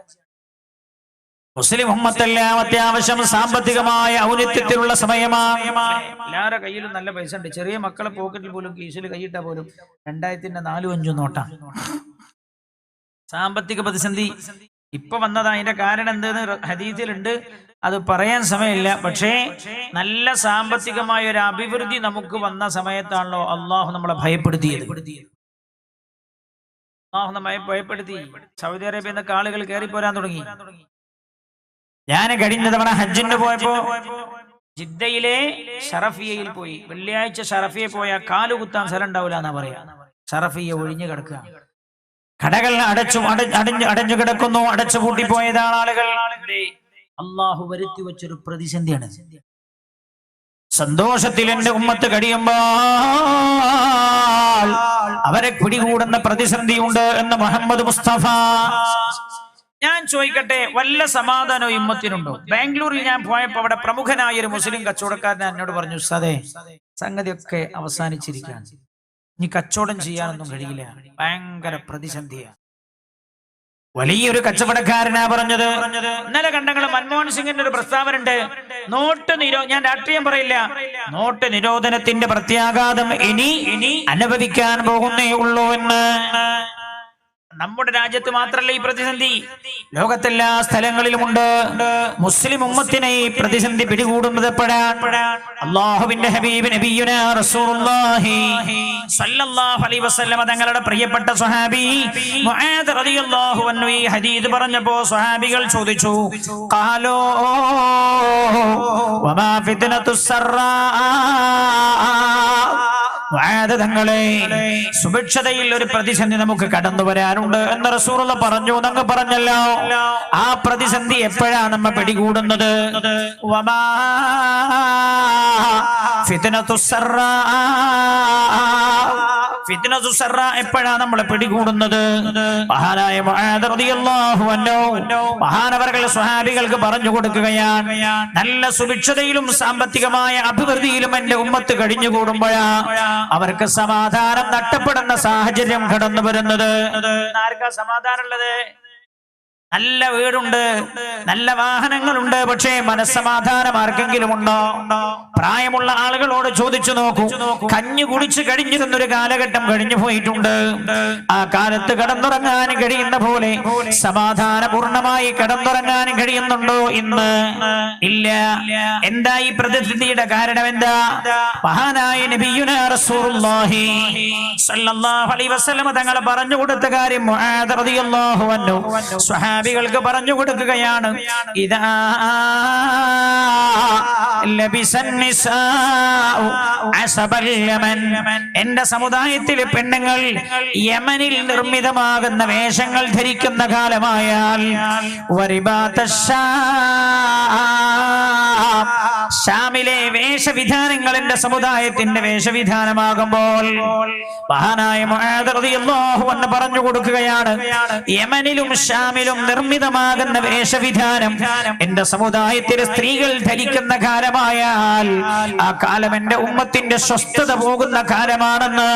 Speaker 1: മുസ്ലിം ഉമ്മത്തെല്ലാം അത്യാവശ്യം സാമ്പത്തികമായ ഔന്നത്യത്തിലുള്ള സമയമാണ്. എല്ലാവരുടെ കയ്യിലും നല്ല പൈസ ഉണ്ട്. ചെറിയ മക്കളെ പോക്കറ്റിൽ പോലും, കീശിൽ കൈയിട്ട പോലും 2000-ന്റെ 4-5 നോട്ടാ. സാമ്പത്തിക പ്രതിസന്ധി ഇപ്പൊ വന്നതാ. അതിന്റെ കാരണം എന്തെന്ന് ഹദീസിലുണ്ട്, അത് പറയാൻ സമയമില്ല. പക്ഷേ നല്ല സാമ്പത്തികമായ ഒരു അഭിവൃദ്ധി നമുക്ക് വന്ന സമയത്താണല്ലോ അള്ളാഹു നമ്മളെ ഭയപ്പെടുത്തിയത്. അള്ളാഹു നമ്മെ ഭയപ്പെടുത്തി. സൗദി അറേബ്യയിൽ നിന്നൊക്കെ ആളുകൾ കയറിപ്പോരാൻ തുടങ്ങി. ഞാൻ കഴിഞ്ഞ തവണ ഹജ്ജിന് പോയപ്പോ ജിദ്ദയിലെ ഷറഫിയയിൽ പോയി. വെള്ളിയാഴ്ച ഷറഫിയെ പോയാൽ കാലുകുത്താൻ സ്ഥലം ഉണ്ടാവില്ല എന്നാ പറയാ. ഷറഫിയ ഒഴിഞ്ഞു കിടക്കുക, കടകൾ അടഞ്ഞു കിടക്കുന്നു, അടച്ചു പൂട്ടിപ്പോയതാണ് ആളുകൾ. അള്ളാഹു വരുത്തി വെച്ചൊരു പ്രതിസന്ധിയാണ്. സന്തോഷത്തിൽ എന്റെ ഉമ്മത്ത് കഴിയുമ്പോൾ അവരെ പിടികൂടുന്ന പ്രതിസന്ധിയുണ്ട് എന്ന് മുഹമ്മദ് മുസ്തഫ. ഞാൻ ചോദിക്കട്ടെ, വല്ല സമാധാനവും ഉമ്മത്തിനുണ്ടോ? ബാംഗ്ലൂരിൽ ഞാൻ പോയപ്പോ അവിടെ പ്രമുഖനായ ഒരു മുസ്ലിം കച്ചവടക്കാരൻ എന്നോട് പറഞ്ഞു, ഉസ്താദേ സംഗതിയൊക്കെ അവസാനിച്ചിരിക്കുകയാണ്, ഇനി കച്ചവടം ചെയ്യാനൊന്നും കഴിയില്ല, ഭയങ്കര പ്രതിസന്ധിയാണ്. വലിയൊരു കച്ചവടക്കാരനാ പറഞ്ഞത്. ഇന്നലെ കണ്ടങ്ങൾ മൻമോഹൻ സിംഗിന്റെ ഒരു പ്രസ്താവന ഉണ്ട്, ഞാൻ രാഷ്ട്രീയം പറയില്ല, നോട്ട് നിരോധനത്തിന്റെ പ്രത്യാഘാതം ഇനി അനുഭവിക്കാൻ പോകുന്നേ ഉള്ളൂ എന്ന്. നമ്മുടെ രാജ്യത്ത് മാത്രമല്ല ഈ പ്രതിസന്ധി, ലോകത്തെല്ലാ സ്ഥലങ്ങളിലുമുണ്ട്. മുസ്ലിം ഉമ്മത്തിനെ ഈ പ്രതിസന്ധി പിടികൂടുന്നത് എപ്പോഴാണ്? അല്ലാഹുവിന്റെ ഹബീബ് നബിയുനാ റസൂലുള്ളാഹി സ്വല്ലല്ലാഹു അലൈഹി വസല്ലം തങ്ങളുടെ പ്രിയപ്പെട്ട സ്വഹാബി മുആദ് റളിയല്ലാഹു അൻഹു ഈ ഹദീസ് പറഞ്ഞപ്പോൾ സ്വഹാബികൾ ചോദിച്ചു, ഖാലൂ വമാ ഫിത്നത്തുസ് സറാ. തങ്ങളെ, സുഭിക്ഷതയിൽ ഒരു പ്രതിസന്ധി നമുക്ക് കടന്നു വരാനുണ്ട് എന്ന് റസൂലുള്ളാഹി പറഞ്ഞു. എന്നങ്ങ് പറഞ്ഞല്ലോ, ആ പ്രതിസന്ധി എപ്പോഴാണ് നമ്മെ പിടികൂടുന്നത്? വമാ ഫിത്നത്തുസ് സറാ. ഫിത്നത്തുസ് സറാ എപ്പോഴാണ് നമ്മളെ പിടികൂടുന്നത്? മഹാനായ മുആദ് റളിയല്ലാഹു അൻഹു മഹാനവർകൾ സ്വഹാബികൾക്ക് പറഞ്ഞു കൊടുക്കുകയാണ്, നല്ല സുഭിക്ഷതയിലും സാമ്പത്തികമായ അഭിവൃദ്ധിയിലും എന്റെ ഉമ്മത്ത് കഴിഞ്ഞുകൂടുമ്പോഴാണ് അവർക്ക് സമാധാനം നഷ്ടപ്പെടുന്ന സാഹചര്യം കടന്നു വരുന്നത്. ആർക്കാ സമാധാനം ഉള്ളത്? നല്ല വീടുണ്ട്, നല്ല വാഹനങ്ങളുണ്ട്, പക്ഷേ മനസ്സമാധാനം ആർക്കെങ്കിലും ഉണ്ടോ? പ്രായമുള്ള ആളുകളോട് ചോദിച്ചു നോക്കൂ. കഞ്ഞി കുടിച്ച് കഴിഞ്ഞിരുന്നൊരു കാലഘട്ടം കഴിഞ്ഞു പോയിട്ടുണ്ട്. ആ കാലത്ത് കടന്നുറങ്ങാൻ കഴിയുന്ന പോലെ സമാധാനപൂർണമായി കടന്നുറങ്ങാൻ കഴിയുന്നുണ്ടോ ഇന്ന്? ഇല്ല. എന്താ ഈ പ്രതിസന്ധിയുടെ കാരണം? എന്താ? മഹാനായ നബിയുനാ റസൂലുള്ളാഹി സ്വല്ലല്ലാഹു അലൈഹി വസല്ലം തങ്ങൾ പറഞ്ഞു കൊടുത്ത കാര്യം മുആദ് റളിയല്ലാഹു അൻഹു സ്വഹാബികൾക്ക് പറഞ്ഞു കൊടുക്കുകയാണ്. ഇദാ എന്റെ സമുദായത്തിലെ പെണ്ണുങ്ങൾ യമനിൽ നിർമ്മിതമാകുന്ന വേഷങ്ങൾ ധരിക്കുന്ന കാലമായാൽ ഷാമിലെ വേഷവിധാനങ്ങൾ എന്റെ സമുദായത്തിന്റെ വേഷവിധാനമാകുമ്പോൾ മഹാനായ മുആദ് റളിയല്ലാഹു അൻഹു പറഞ്ഞു കൊടുക്കുകയാണ്, യമനിലും ഷാമിലും നിർമ്മിതമാകുന്ന വേഷവിധാനം എന്റെ സമുദായത്തിലെ സ്ത്രീകൾ ധരിക്കുന്ന കാലമായാൽ ആ കാലം എന്റെ ഉമ്മത്തിന്റെ സ്വസ്ഥത പോകുന്ന കാലമാണെന്ന്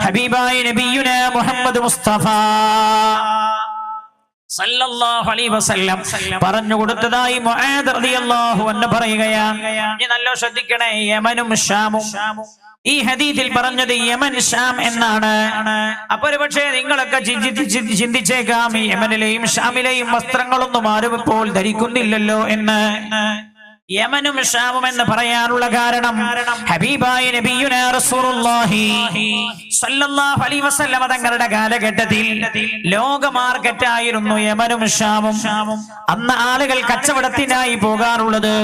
Speaker 1: ഹബീബായ നബിയുനാ മുഹമ്മദ് മുസ്തഫ സല്ലല്ലാഹു അലൈഹി വസല്ലം പറഞ്ഞു കൊടുത്തതായി മുആദ് റളിയല്ലാഹു അൻഹു പറയുകയാണ്. ഇനി നല്ല ശ്രദ്ധിക്കണേ, യമനും ഷാമും ഈ ഹദീസിൽ പറഞ്ഞത് യമൻ ഷാം എന്നാണ്. അപ്പൊ ഒരു പക്ഷേ നിങ്ങളൊക്കെ ചിന്തിച്ചേക്കാം, ഈ യമനിലെയും ഷാമിലെയും വസ്ത്രങ്ങളൊന്നും ആരും ഇപ്പോൾ ധരിക്കുന്നില്ലല്ലോ എന്ന്. യമനും ഷാമും എന്ന് പറയാനുള്ള കാരണം ഹബീബായ നബിയുനാ റസൂലുള്ളാഹി സ്വല്ലല്ലാഹു അലൈഹി വസല്ലം തങ്ങളുടെ കാലഘട്ടത്തിൽ ലോക മാർക്കറ്റായിരുന്നു യമനും ഷാമും. അന്ന് ആളുകൾ കച്ചവടത്തിനായി പോകാറുള്ളത്,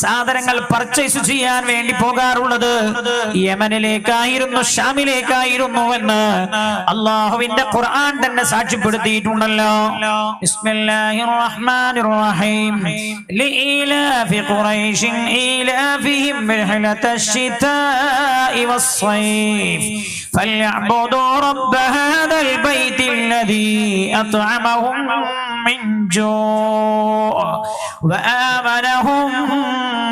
Speaker 1: സാധനങ്ങൾ പർച്ചേസ് ചെയ്യാൻ വേണ്ടി പോകാറുള്ളത് യമനിലേക്കായിരുന്നു, ഷാമിലേക്കായിരുന്നു എന്ന് അല്ലാഹുവിന്റെ ഖുർആൻ തന്നെ സാക്ഷ്യപ്പെടുത്തിയിട്ടുണ്ടല്ലോ. ബിസ്മില്ലാഹിർ റഹ്മാനിർ റഹീം ലീലാഫി قريش إيلافهم رحلة الشتاء والصيف فليعبدوا رب هذا البيت الذي أطعمهم من جوع وآمنهم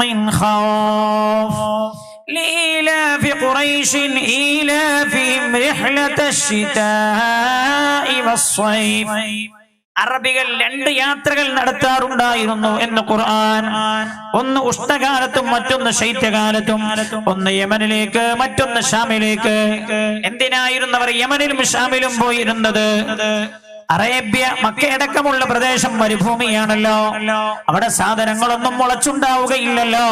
Speaker 1: من خوف لإيلاف قريش إيلافهم رحلة الشتاء والصيف. അറബികൾ 2 യാത്രകൾ നടത്താറുണ്ടായിരുന്നു എന്ന് ഖുർആൻ. ഒന്ന് ഉഷ്ണകാലത്തും മറ്റൊന്ന് ശൈത്യകാലത്തും. ഒന്ന് യമനിലേക്ക്, മറ്റൊന്ന് ഷാമിലേക്ക്. എന്തിനായിരുന്നു അവർ യമനിലും ഷാമിലും പോയിരുന്നത്? അറേബ്യ, മക്കയടക്കമുള്ള പ്രദേശം മരുഭൂമിയാണല്ലോ. അവിടെ സാധനങ്ങളൊന്നും മുളച്ചുണ്ടാവുകയില്ലല്ലോ.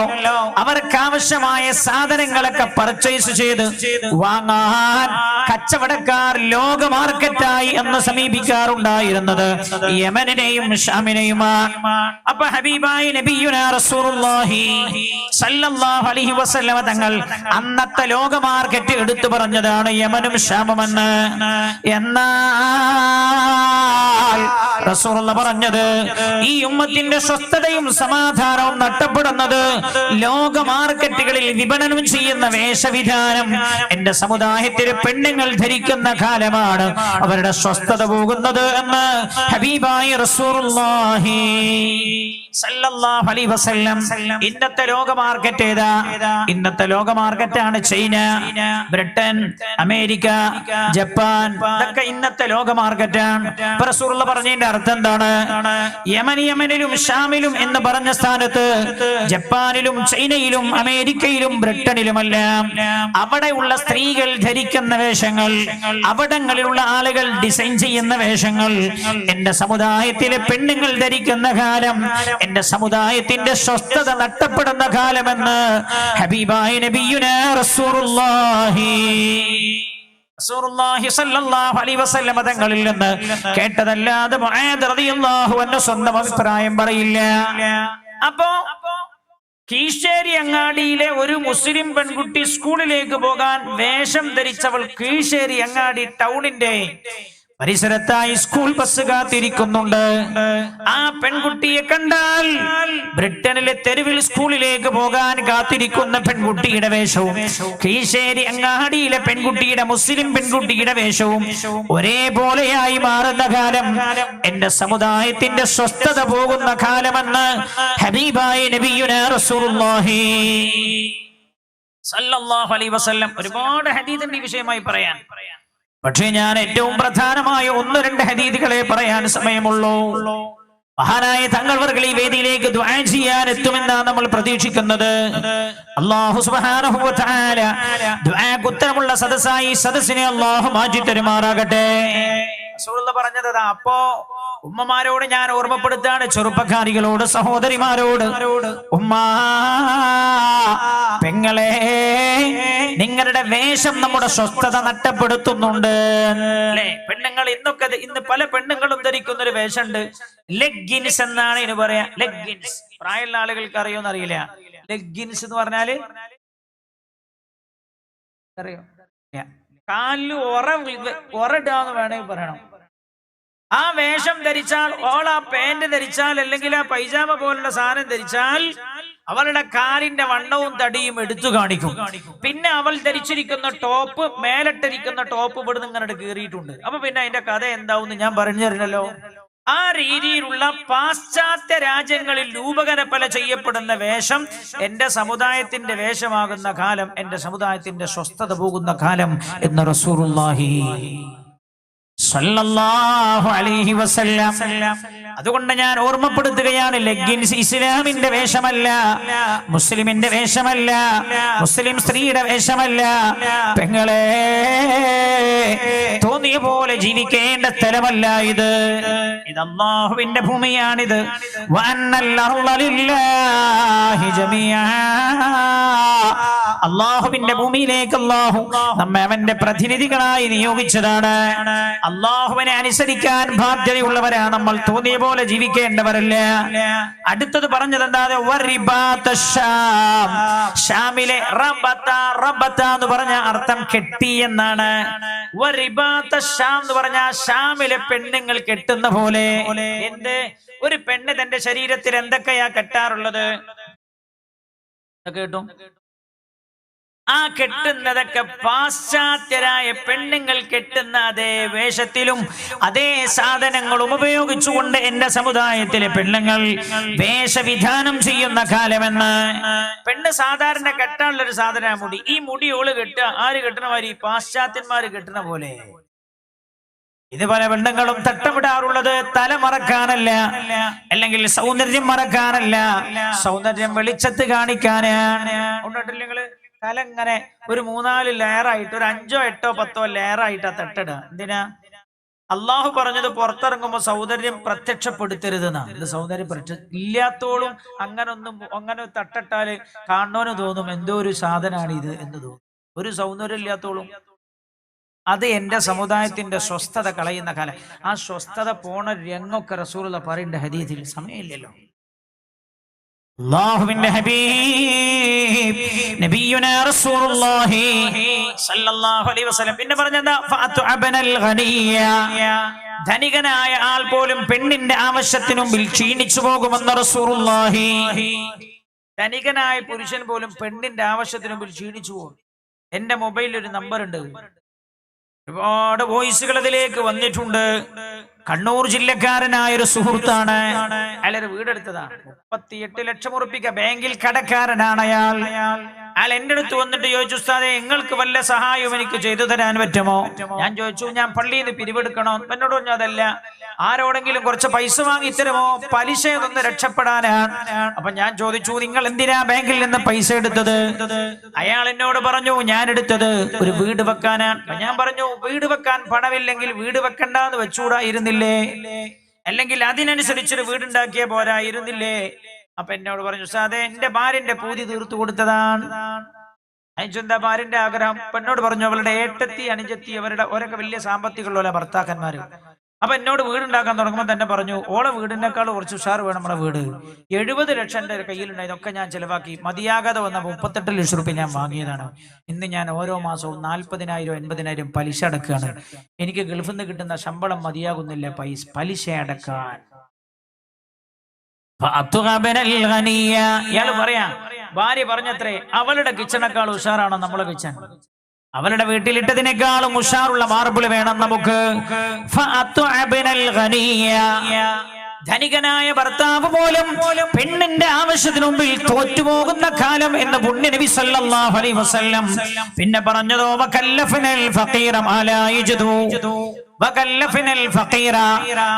Speaker 1: അവർക്ക് ആവശ്യമായ സാധനങ്ങളൊക്കെ പർച്ചേസ് ചെയ്ത് വാങ്ങാൻ കച്ചവടക്കാർ ലോക മാർക്കറ്റായി എന്ന് സമീപിക്കാറുണ്ടായിരുന്നത് യമനിനെയും ഷാമിനെയുമാണ്. അപ്പൊ ഹബീബായ നബിയുനാ റസൂലുള്ളാഹി സല്ലല്ലാഹു അലൈഹി വസല്ലം തങ്ങൾ അന്നത്തെ ലോക മാർക്കറ്റ് എടുത്തു പറഞ്ഞതാണ് യമനും ഷാമുമെന്ന്. റസൂലുള്ളാഹി പറഞ്ഞത്, ഈ ഉമ്മത്തിന്റെ സ്വസ്ഥതയും സമാധാനവും നഷ്ടപ്പെടുന്നത് ലോക മാർക്കറ്റുകളിൽ വിപണനം ചെയ്യുന്ന വേഷവിധാനം എന്റെ സമുദായത്തിലെ പെണ്ണുങ്ങൾ ധരിക്കുന്ന കാലമാണ് അവരുടെ സ്വസ്ഥത പോകുന്നത് എന്ന് ഹബീബായ റസൂലുള്ളാഹി സല്ലല്ലാഹു അലൈഹി വസല്ലം. ഇന്നത്തെ ലോക മാർക്കറ്റ് ഏതാ? ഇന്നത്തെ ലോക മാർക്കറ്റാണ് ചൈന, ബ്രിട്ടൻ, അമേരിക്ക, ജപ്പാൻ. ഇതൊക്കെ ഇന്നത്തെ ലോക മാർക്കറ്റാണ്. റസൂലുള്ളാഹി പറഞ്ഞതിന്റെ അർത്ഥം എന്താണ്? യമനിലും ഷാമിലും എന്ന് പറഞ്ഞ സ്ഥാനത്ത് ജപ്പാനിലും ചൈനയിലും അമേരിക്കയിലും ബ്രിട്ടനിലുമെല്ലാം അവിടെയുള്ള സ്ത്രീകൾ ധരിക്കുന്ന വേഷങ്ങൾ, അവിടങ്ങളിലുള്ള ആളുകൾ ഡിസൈൻ ചെയ്യുന്ന വേഷങ്ങൾ എന്റെ സമുദായത്തിലെ പെണ്ണുങ്ങൾ ധരിക്കുന്ന കാലം എന്റെ സമുദായത്തിന്റെ സ്വസ്ഥത നഷ്ടപ്പെടുന്ന കാലമെന്ന് ഹബീബായ നബിയുനാ റസൂലുള്ളാഹി റസൂലുള്ളാഹി സ്വല്ലല്ലാഹു അലൈഹി വസല്ലം തങ്ങളിൽ നിന്ന് കേട്ടതല്ലാതെ മുആദ് റളിയല്ലാഹു അൻഹു സ്വന്തം അഭിപ്രായം പറയില്ല. അപ്പോ കീഴ്ശേരി അങ്ങാടിയിലെ ഒരു മുസ്ലിം പെൺകുട്ടി സ്കൂളിലേക്ക് പോകാൻ വേഷം ധരിച്ചവൾ കീഴ്ശേരി അങ്ങാടി ടൗണിന്റെ പരിസരത്തായി സ്കൂൾ ബസ് കാത്തിരിക്കുന്നുണ്ട്. ആ പെൺകുട്ടിയെ കണ്ടാൽ ബ്രിട്ടനിലെ തെരുവിൽ സ്കൂളിലേക്ക് പോകാൻ കാത്തിരിക്കുന്ന പെൺകുട്ടിയുടെ വേഷവും കീഴ്ശേരി അങ്ങാടിയിലെ പെൺകുട്ടിയുടെ, മുസ്ലിം പെൺകുട്ടിയുടെ വേഷവും ഒരേപോലെയായി മാറുന്ന കാലം എന്റെ സമുദായത്തിന്റെ സ്വസ്ഥത പോകുന്ന കാലമെന്ന് ഹബീബായ നബിയുനാ റസൂലുള്ളാഹി സല്ലല്ലാഹു അലൈഹി വസല്ലം. ഒരുപാട് ഹദീസിന്റെ ഈ വിഷയമായി പറയാൻ, പക്ഷേ ഞാൻ ഏറ്റവും പ്രധാനമായ 1-2 ഹദീസുകളെ പറയാൻ സമയമുള്ളൂ. മഹാനായ തങ്ങൾ വർഗ്ഗ ഈ വേദിയിലേക്ക് ദുആ ചെയ്യാൻ എത്തുമെന്നാണ് നമ്മൾ പ്രതീക്ഷിക്കുന്നത്. അല്ലാഹു സുബ്ഹാനഹു വ തആല ദുആക്ക് ഉത്തരമുള്ള സദസ്സായി സദസ്സിനെ അല്ലാഹു മാറ്റി തരുമാറാകട്ടെ. റസൂലുള്ളാഹി പറഞ്ഞത് അപ്പോ ഉമ്മമാരോട് ഞാൻ ഓർമ്മപ്പെടുത്താണ്, ചെറുപ്പക്കാരികളോട്, സഹോദരിമാരോട്, ഉമ്മാ പെങ്ങളെ, നിങ്ങളുടെ വേഷം നമ്മുടെ സ്വസ്ഥത നഷ്ടപ്പെടുത്തുന്നുണ്ട് അല്ലെ? പെണ്ണുങ്ങൾ ഇന്ന് പല പെണ്ണുങ്ങളും ധരിക്കുന്ന ഒരു വേഷമുണ്ട്, ലെഗിൻസ് എന്നാണ് ഇതിന് പറയാ. ലെഗിൻസ് പ്രായമുള്ള ആളുകൾക്ക് അറിയോന്ന് അറിയില്ല. ലെഗിൻസ് എന്ന് പറഞ്ഞാല് അറിയോ? കാലില് ഒറയിടാന്ന് വേണമെങ്കിൽ പറയണം. ആ വേഷം ധരിച്ചാൽ, ഓൾ ആ പാന്റ് ധരിച്ചാൽ, അല്ലെങ്കിൽ ആ പൈജാമ പോലുള്ള സാധനം ധരിച്ചാൽ അവളുടെ കാലിന്റെ വണ്ണവും തടിയും എടുത്തു കാണിക്കും. പിന്നെ അവൾ ധരിച്ചിരിക്കുന്ന ടോപ്പ്, മേലിട്ടിരിക്കുന്ന ടോപ്പ് ഇവിടുന്ന് ഇങ്ങനെ കീറിയിട്ടുണ്ട്. അപ്പൊ പിന്നെ അതിന്റെ കഥ എന്താവും ഞാൻ പറഞ്ഞു തരുന്നല്ലോ. ആ രീതിയിലുള്ള പാശ്ചാത്യ രാജ്യങ്ങളിൽ രൂപകൽപ്പന ചെയ്യപ്പെടുന്ന വേഷം എന്റെ സമുദായത്തിന്റെ വേഷമാകുന്ന കാലം, എന്റെ സമുദായത്തിന്റെ സ്വസ്ഥത പോകുന്ന കാലം എന്ന് റസൂലുള്ളാഹി സല്ലല്ലാഹു അലൈഹി വസല്ലം. അതുകൊണ്ട് ഞാൻ ഓർമ്മപ്പെടുത്തുകയാണ്, ലെഗിൻസ് ഇസ്ലാമിന്റെ വേഷമല്ല, മുസ്ലിമിന്റെ വേഷമല്ല, മുസ്ലിം സ്ത്രീയുടെ വേഷമല്ല. പെങ്ങളെ, തോന്നിയ പോലെ ജീവിക്കേണ്ട സ്ഥലമല്ല ഇത്. ഇത് അല്ലാഹുവിന്റെ ഭൂമിയാണിത്. വഅന്നൽ അർള ലില്ലാഹി ജമീഅ. അല്ലാഹുവിന്റെ ഭൂമിയിലേക്ക് അല്ലാഹു നമ്മെ അവന്റെ പ്രതിനിധികളായി നിയോഗിച്ചതാണ്. അല്ലാഹുവിനെ അനുസരിക്കാൻ ബാധ്യതയുള്ളവരാണ് നമ്മൾ, തോന്നിയ പോലെ ജീവിക്കേണ്ടവരല്ല. അടുത്തത് പറഞ്ഞത് എന്താ? ഷാമിലെ റബത്ത എന്ന് പറഞ്ഞ അർത്ഥം കെട്ടി എന്നാണ്. എന്ന് പറഞ്ഞ ഷാമിലെ പെണ്ണുങ്ങൾ കെട്ടുന്ന പോലെ. എന്ത്? ഒരു പെണ്ണ് തന്റെ ശരീരത്തിൽ എന്തൊക്കെയാ കെട്ടാറുള്ളത്? കേട്ടു. ആ കെട്ടുന്നതൊക്കെ പാശ്ചാത്യരായ പെണ്ണുങ്ങൾ കെട്ടുന്ന അതേ വേഷത്തിലും അതേ സാധനങ്ങളും ഉപയോഗിച്ചുകൊണ്ട് എന്റെ സമുദായത്തിലെ പെണ്ണുങ്ങൾ വേഷവിധാനം ചെയ്യുന്ന കാലമെന്ന്. പെണ്ണ് സാധാരണ കെട്ടാനുള്ളൊരു സാധന മുടി. ഈ മുടി ഓള് കെട്ടുക, ആര് കെട്ടണ മാതിരി? പാശ്ചാത്യന്മാര് കെട്ടണ പോലെ. ഇത് പല പെണ്ണുങ്ങളും തട്ടമിടാറുള്ളത് തല മറക്കാനല്ല, അല്ലെങ്കിൽ സൗന്ദര്യം മറക്കാനല്ല, സൗന്ദര്യം വെളിച്ചത്ത് കാണിക്കാനാണ്. ഉണ്ടിട്ടില്ലെങ്കില് തല ഇങ്ങനെ ഒരു 3-4 ലെയറായിട്ട്, ഒരു 5, 8, 10 ലെയറായിട്ട് ആ തട്ടിടുക. എന്തിനാ? അള്ളാഹു പറഞ്ഞത് പുറത്തിറങ്ങുമ്പോ സൗന്ദര്യം പ്രത്യക്ഷപ്പെടുത്തരുതെന്നാ. ഇത് സൗന്ദര്യം ഇല്ലാത്തോളും അങ്ങനെ തട്ടിട്ടാല് കാണുന്നവന് തോന്നും എന്തോ ഒരു സാധനമാണ് ഇത് എന്ന് തോന്നും. ഒരു സൗന്ദര്യം ഇല്ലാത്തോളും. അത് എന്റെ സമുദായത്തിന്റെ സ്വസ്ഥത കളയുന്ന കാലം. ആ സ്വസ്ഥത പോണ രംഗമൊക്കെ റസൂലുള്ള പറയേണ്ട ഹദീസിൽ സമയമില്ലല്ലോ. അല്ലാഹുവിന്റെ ഹബീബ് നബിയുനാ റസൂലുള്ളാഹി സല്ലല്ലാഹു അലൈഹി വസല്ലം പിന്നെ പറഞ്ഞതാ ഫഅതു അബ്നൽ ഗനിയ. ധനികനായ ആൾ പോലും പെണ്ണിന്റെ ആവശ്യത്തിനു മുമ്പിൽ ക്ഷീണിച്ചു പോകുമെന്ന് റസൂലുള്ളാഹി. ധനികനായ പുരുഷൻ പോലും പെണ്ണിന്റെ ആവശ്യത്തിനു മുമ്പിൽ ക്ഷീണിച്ചു പോകും. എന്റെ മൊബൈലിൽ ഒരു നമ്പർ ഉണ്ട്, ഒരുപാട് വോയിസുകൾ അതിലേക്ക് വന്നിട്ടുണ്ട്. കണ്ണൂർ ജില്ലക്കാരനായ ഒരു സുഹൃത്താണ്. അയാളൊരു വീടെടുത്തതാണ്. 38 ലക്ഷം ഉറുപ്പിക ബാങ്കിൽ കടക്കാരനാണ് അയാൾ. അയാൾ എന്റെ അടുത്ത് വന്നിട്ട് ചോദിച്ചു, ഉസ്താദേ നിങ്ങൾക്ക് വല്ല സഹായവും എനിക്ക് ചെയ്തു തരാൻ പറ്റുമോ? ഞാൻ ചോദിച്ചു, ഞാൻ പള്ളിയിൽ നിന്ന് പിരിവെടുക്കണോ? എന്നോട് പറഞ്ഞു അതല്ല, ആരോടെങ്കിലും കുറച്ച് പൈസ വാങ്ങി തരുമോ? പലിശയൊന്ന് രക്ഷപ്പെടാനാണ്. അപ്പൊ ഞാൻ ചോദിച്ചു, നിങ്ങൾ എന്തിനാ ബാങ്കിൽ നിന്ന് പൈസ എടുത്തത്? അയാൾ എന്നോട് പറഞ്ഞു, ഞാൻ എടുത്തത് ഒരു വീട് വെക്കാനാണ്. ഞാൻ പറഞ്ഞു, വീട് വെക്കാൻ പണമില്ലെങ്കിൽ വീട് വെക്കണ്ടെന്ന് വെച്ചൂടായിരുന്നില്ലേ? അല്ലെങ്കിൽ അതിനനുസരിച്ചൊരു വീടുണ്ടാക്കിയ പോരായിരുന്നില്ലേ? അപ്പൊ എന്നോട് പറഞ്ഞു, ഉസ്താദേ എന്റെ ഭാര്യന്റെ പൂതി തീർത്തു കൊടുത്തതാണ്. എന്താ ഭാര്യന്റെ ആഗ്രഹം? എന്നോട് പറഞ്ഞു, അവളുടെ ഏട്ടത്തി അനുജത്തി അവരൊക്കെ വലിയ സാമ്പത്തികമുള്ള ഭർത്താക്കന്മാര്. അപ്പൊ എന്നോട് വീടുണ്ടാക്കാൻ തുടങ്ങുമ്പോൾ തന്നെ പറഞ്ഞു, ഓളെ വീടിനേക്കാൾ കുറച്ച് ഉഷാർ വേണം നമ്മളെ വീട്. 70 ലക്ഷം എന്റെ കയ്യിലുണ്ടായി, ഇതൊക്കെ ഞാൻ ചെലവാക്കി മതിയാകാതെ വന്ന 38 ലക്ഷം റുപ്യ ഞാൻ വാങ്ങിയതാണ്. ഇന്ന് ഞാൻ ഓരോ മാസവും 40,000 80,000 പലിശ അടക്കുകയാണ്. എനിക്ക് ഗൾഫിൽ നിന്ന് കിട്ടുന്ന ശമ്പളം മതിയാകുന്നില്ല പലിശ അടക്കാൻ. ഇയാള് പറയാ, ഭാര്യ പറഞ്ഞത്രേ അവളുടെ കിച്ചണേക്കാൾ ഉഷാറാണോ നമ്മളെ കിച്ചൺ? അവളുടെ വീട്ടിലിട്ടതിനേക്കാളും ഉഷാറുള്ള മാർബിൾ വേണം നമുക്ക്. ധനികനായ ഭർത്താവ് പോലും പെണ്ണിന്റെ ആവശ്യത്തിന് മുമ്പിൽ തോറ്റുപോകുന്ന കാലം എന്ന് പുണ്യ നബി സല്ലല്ലാഹു അലൈഹി വസല്ലം പിന്നെ പറഞ്ഞതോ വകല്ലഫനൽ ഫഖീറ മാലാ യജ്ദു.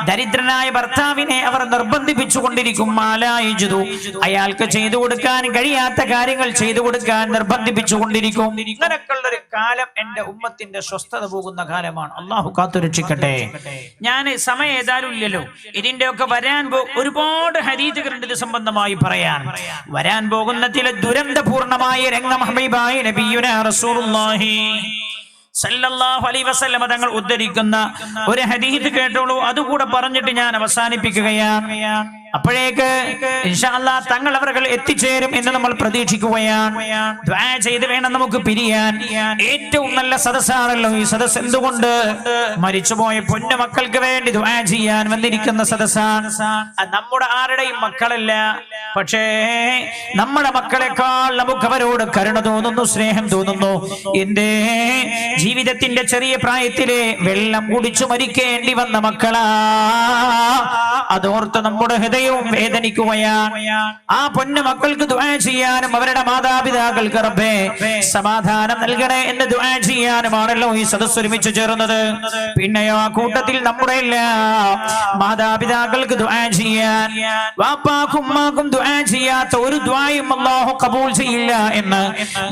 Speaker 1: ദരിദ്രനായ ഭർത്താവിനെ അവർ നിർബന്ധിപ്പിച്ചു കൊണ്ടിരിക്കും. അയാൾക്ക് ചെയ്തു കൊടുക്കാൻ കഴിയാത്ത കാര്യങ്ങൾ ചെയ്തു കൊടുക്കാൻ നിർബന്ധിപ്പിച്ചു കൊണ്ടിരിക്കും. ഇങ്ങനെയൊക്കെയുള്ള ഒരു കാലം എന്റെ ഉമ്മത്തിന്റെ സ്വസ്ഥത പോകുന്ന കാലമാണ്. അള്ളാഹു കാത്തുരക്ഷിക്കട്ടെ. ഞാൻ സമയം ഏതായാലും ഇല്ലല്ലോ. ഇതിന്റെയൊക്കെ ഒരുപാട് ഹദീസുകളുണ്ട് ഇത് സംബന്ധമായി പറയാൻ. വരാൻ പോകുന്ന ചില ദുരന്തപൂർണമായ രംഗം ഹബീബായ നബിയുനാ റസൂലുള്ളാഹി സല്ലല്ലാഹു അലൈഹി വസല്ലം തങ്ങൾ ഉദ്ധരിക്കുന്ന ഒരു ഹദീസ് കേട്ടോളൂ. അതുകൂടെ പറഞ്ഞിട്ട് ഞാൻ അവസാനിപ്പിക്കുകയാണ്. അപ്പോഴേക്ക് ഇൻഷാ അല്ലാഹ് തങ്ങൾ അവர்கள் എത്തിച്ചേരും എന്ന് നമ്മൾ പ്രതീക്ഷിക്കുകയാണ്. ദുആ ചെയ്ത് വേണം നമുക്ക് പിരിയാൻ. ഏറ്റവും നല്ല സദസ്സാണല്ലോ ഈ സദസ്സ്. എന്തുകൊണ്ട്? മരിച്ചുപോയ പൊന്നു മക്കൾക്ക് വേണ്ടി ദുആ ചെയ്യാൻ വന്നിരിക്കുന്ന സദസ്സാണ്. നമ്മുടെ ആരുടെയും മക്കളല്ല, പക്ഷേ നമ്മുടെ മക്കളെക്കാൾ നമുക്ക് അവരോട് കരുണ തോന്നുന്നു, സ്നേഹം തോന്നുന്നു. എന്റെ ജീവിതത്തിന്റെ ചെറിയ പ്രായത്തിലെ വെള്ളം കുടിച്ചു മരിക്കേണ്ടി വന്ന മക്കളാ, അതോർത്ത് നമ്മുടെ ഹൃദയവും വേദനിക്കുകയാണ്. ആ പൊന്നു മക്കൾക്ക് ദുആ ചെയ്യാനും അവരുടെ മാതാപിതാക്കൾക്ക് റബ്ബേ സമാധാനം നൽകണേ എന്ന് ദുആ ചെയ്യാനുമാണല്ലോ ഈ സദസ്സ് ഒരുമിച്ച് ചേർന്നത്. പിന്നെയോ ആ കൂട്ടത്തിൽ നമ്മുടെ എല്ലാ മാതാപിതാക്കൾക്ക് ദുആ ചെയ്യാൻ, വാപ്പാക്കും ഉമ്മാക്കും ദുആ ചെയ്യാത്ത ഒരു ദുആയും അല്ലാഹു ഖബൂൽ ചെയ്യില്ല എന്ന്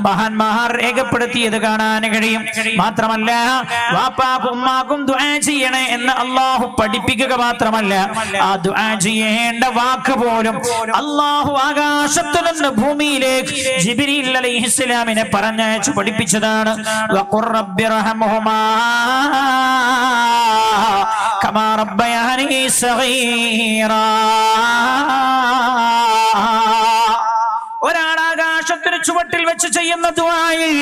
Speaker 1: മഹാന്മാർ രേഖപ്പെടുത്തിയത് കാണാൻ കഴിയും. മാത്രമല്ല വാപ്പാക്കും ഉമ്മാക്കും ദുആ ചെയ്യണേ എന്ന് അല്ലാഹു പഠിപ്പിക്കുക മാത്രമല്ല, ആ ദുആ ചെയ്യേണ്ട വാക്ക് പോലും അല്ലാഹു ആകാശത്തു നിന്ന് ഭൂമിയിലേക്ക് ജിബ്രീൽ അലൈഹിസ്സലാമിനെ പറഞ്ഞയച്ചു പഠിപ്പിച്ചതാണ്. വഖുർ റബ്ബിർഹംഹുമാ കമാ റബ്ബയാനി സഗീറാ. ഒരാളാകാശത്തിന് ചുവട്ടിൽ വെച്ച് ചെയ്യുന്ന ദുആയിൽ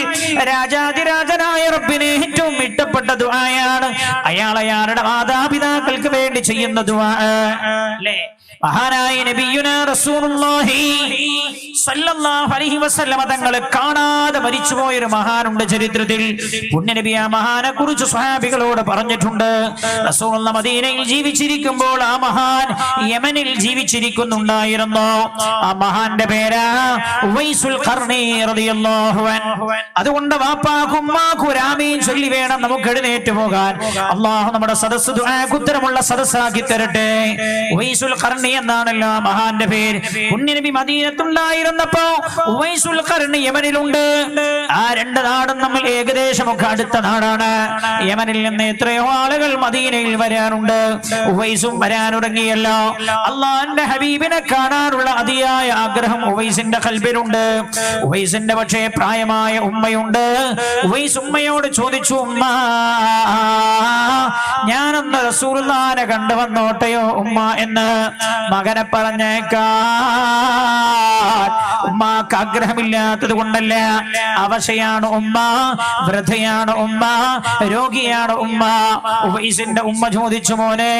Speaker 1: രാജാതിരാജനായ റബ്ബിനെ ഏറ്റവും ഇഷ്ടപ്പെട്ട ദുആയാണ് അയാൾ അയാളുടെ മാതാപിതാക്കൾക്ക് വേണ്ടി ചെയ്യുന്ന ദുആ. അല്ലേ? മഹാനായ നബിയുനാ റസൂലുള്ളാഹി സ്വല്ലല്ലാഹു അലൈഹി വസല്ലമ തങ്ങളെ കാണാതെ മരിച്ചുപോയൊരു മഹാനുണ്ട് ചരിത്രത്തിൽ. പുണ്യനബി ആ മഹാനെ കുറിച്ച് സ്വഹാബികളോട് പറഞ്ഞിട്ടുണ്ട്. റസൂലുള്ളാഹി മദീനയിൽ ജീവിച്ചിരിക്കുമ്പോൾ ആ മഹാൻ യമനിൽ ജീവിച്ചിരിക്കുന്നുണ്ടായിരുന്നു. ആ മഹാന്റെ പേരാ ഉവൈസുൽ ഖർനി റളിയല്ലാഹു അൻഹു. അതുകൊണ്ട് വാപ്പാക്കും ഉമ്മാക്കും ആമീൻ ചൊല്ലി വേണം നമുക്ക് എഴുന്നേറ്റ് പോകാൻ. അല്ലാഹു നമ്മുടെ സദസ്സ് ദുആക്ക് ഉത്തരമുള്ള സദസ്സാക്കി തരട്ടെ. ഉവൈസുൽ ഖർനി എന്നാണല്ലോ മഹാന്റെ പേര്. പുണ്യനബി മദീനത്തുണ്ടായിരുന്നപ്പോ ഉവൈസുൽ ഖർനി യമനിലുണ്ട്. ആ രണ്ട് നാടും നമ്മൾ ഏകദേശം ഒക്കെ അടുത്ത നാടാണ്. യമനിൽ നിന്ന് എത്രയോ ആളുകൾ മദീനയിൽ വരാനുണ്ട്. ഉവൈസും വരാനുടങ്ങിയല്ലോ. അള്ളാഹുവിന്റെ ഹബീബിനെ കാണാനുള്ള അതിയായ ആഗ്രഹം ഉവൈസിന്റെ ഖൽബിലുണ്ട്. ഉവൈസിന്റെ പക്ഷേ പ്രായമായ ഉമ്മയുണ്ട്. ഉവൈസ് ഉമ്മയോട് ചോദിച്ചു, ഉമ്മ ഞാനൊന്ന് റസൂലുള്ളാഹിനെ കണ്ടു വന്നോട്ടെയോ ഉമ്മ എന്ന്. മകനെ പറഞ്ഞേക്കാൻ ഉമ്മാക്ക് ആഗ്രഹമില്ലാത്തത് കൊണ്ടല്ല, അവശയാണ് ഉമ്മ, വൃദ്ധയാണ് ഉമ്മ, രോഗിയാണ് ഉമ്മ. ഉവൈസിന്റെ ഉമ്മ ചോദിച്ചു, മോനെ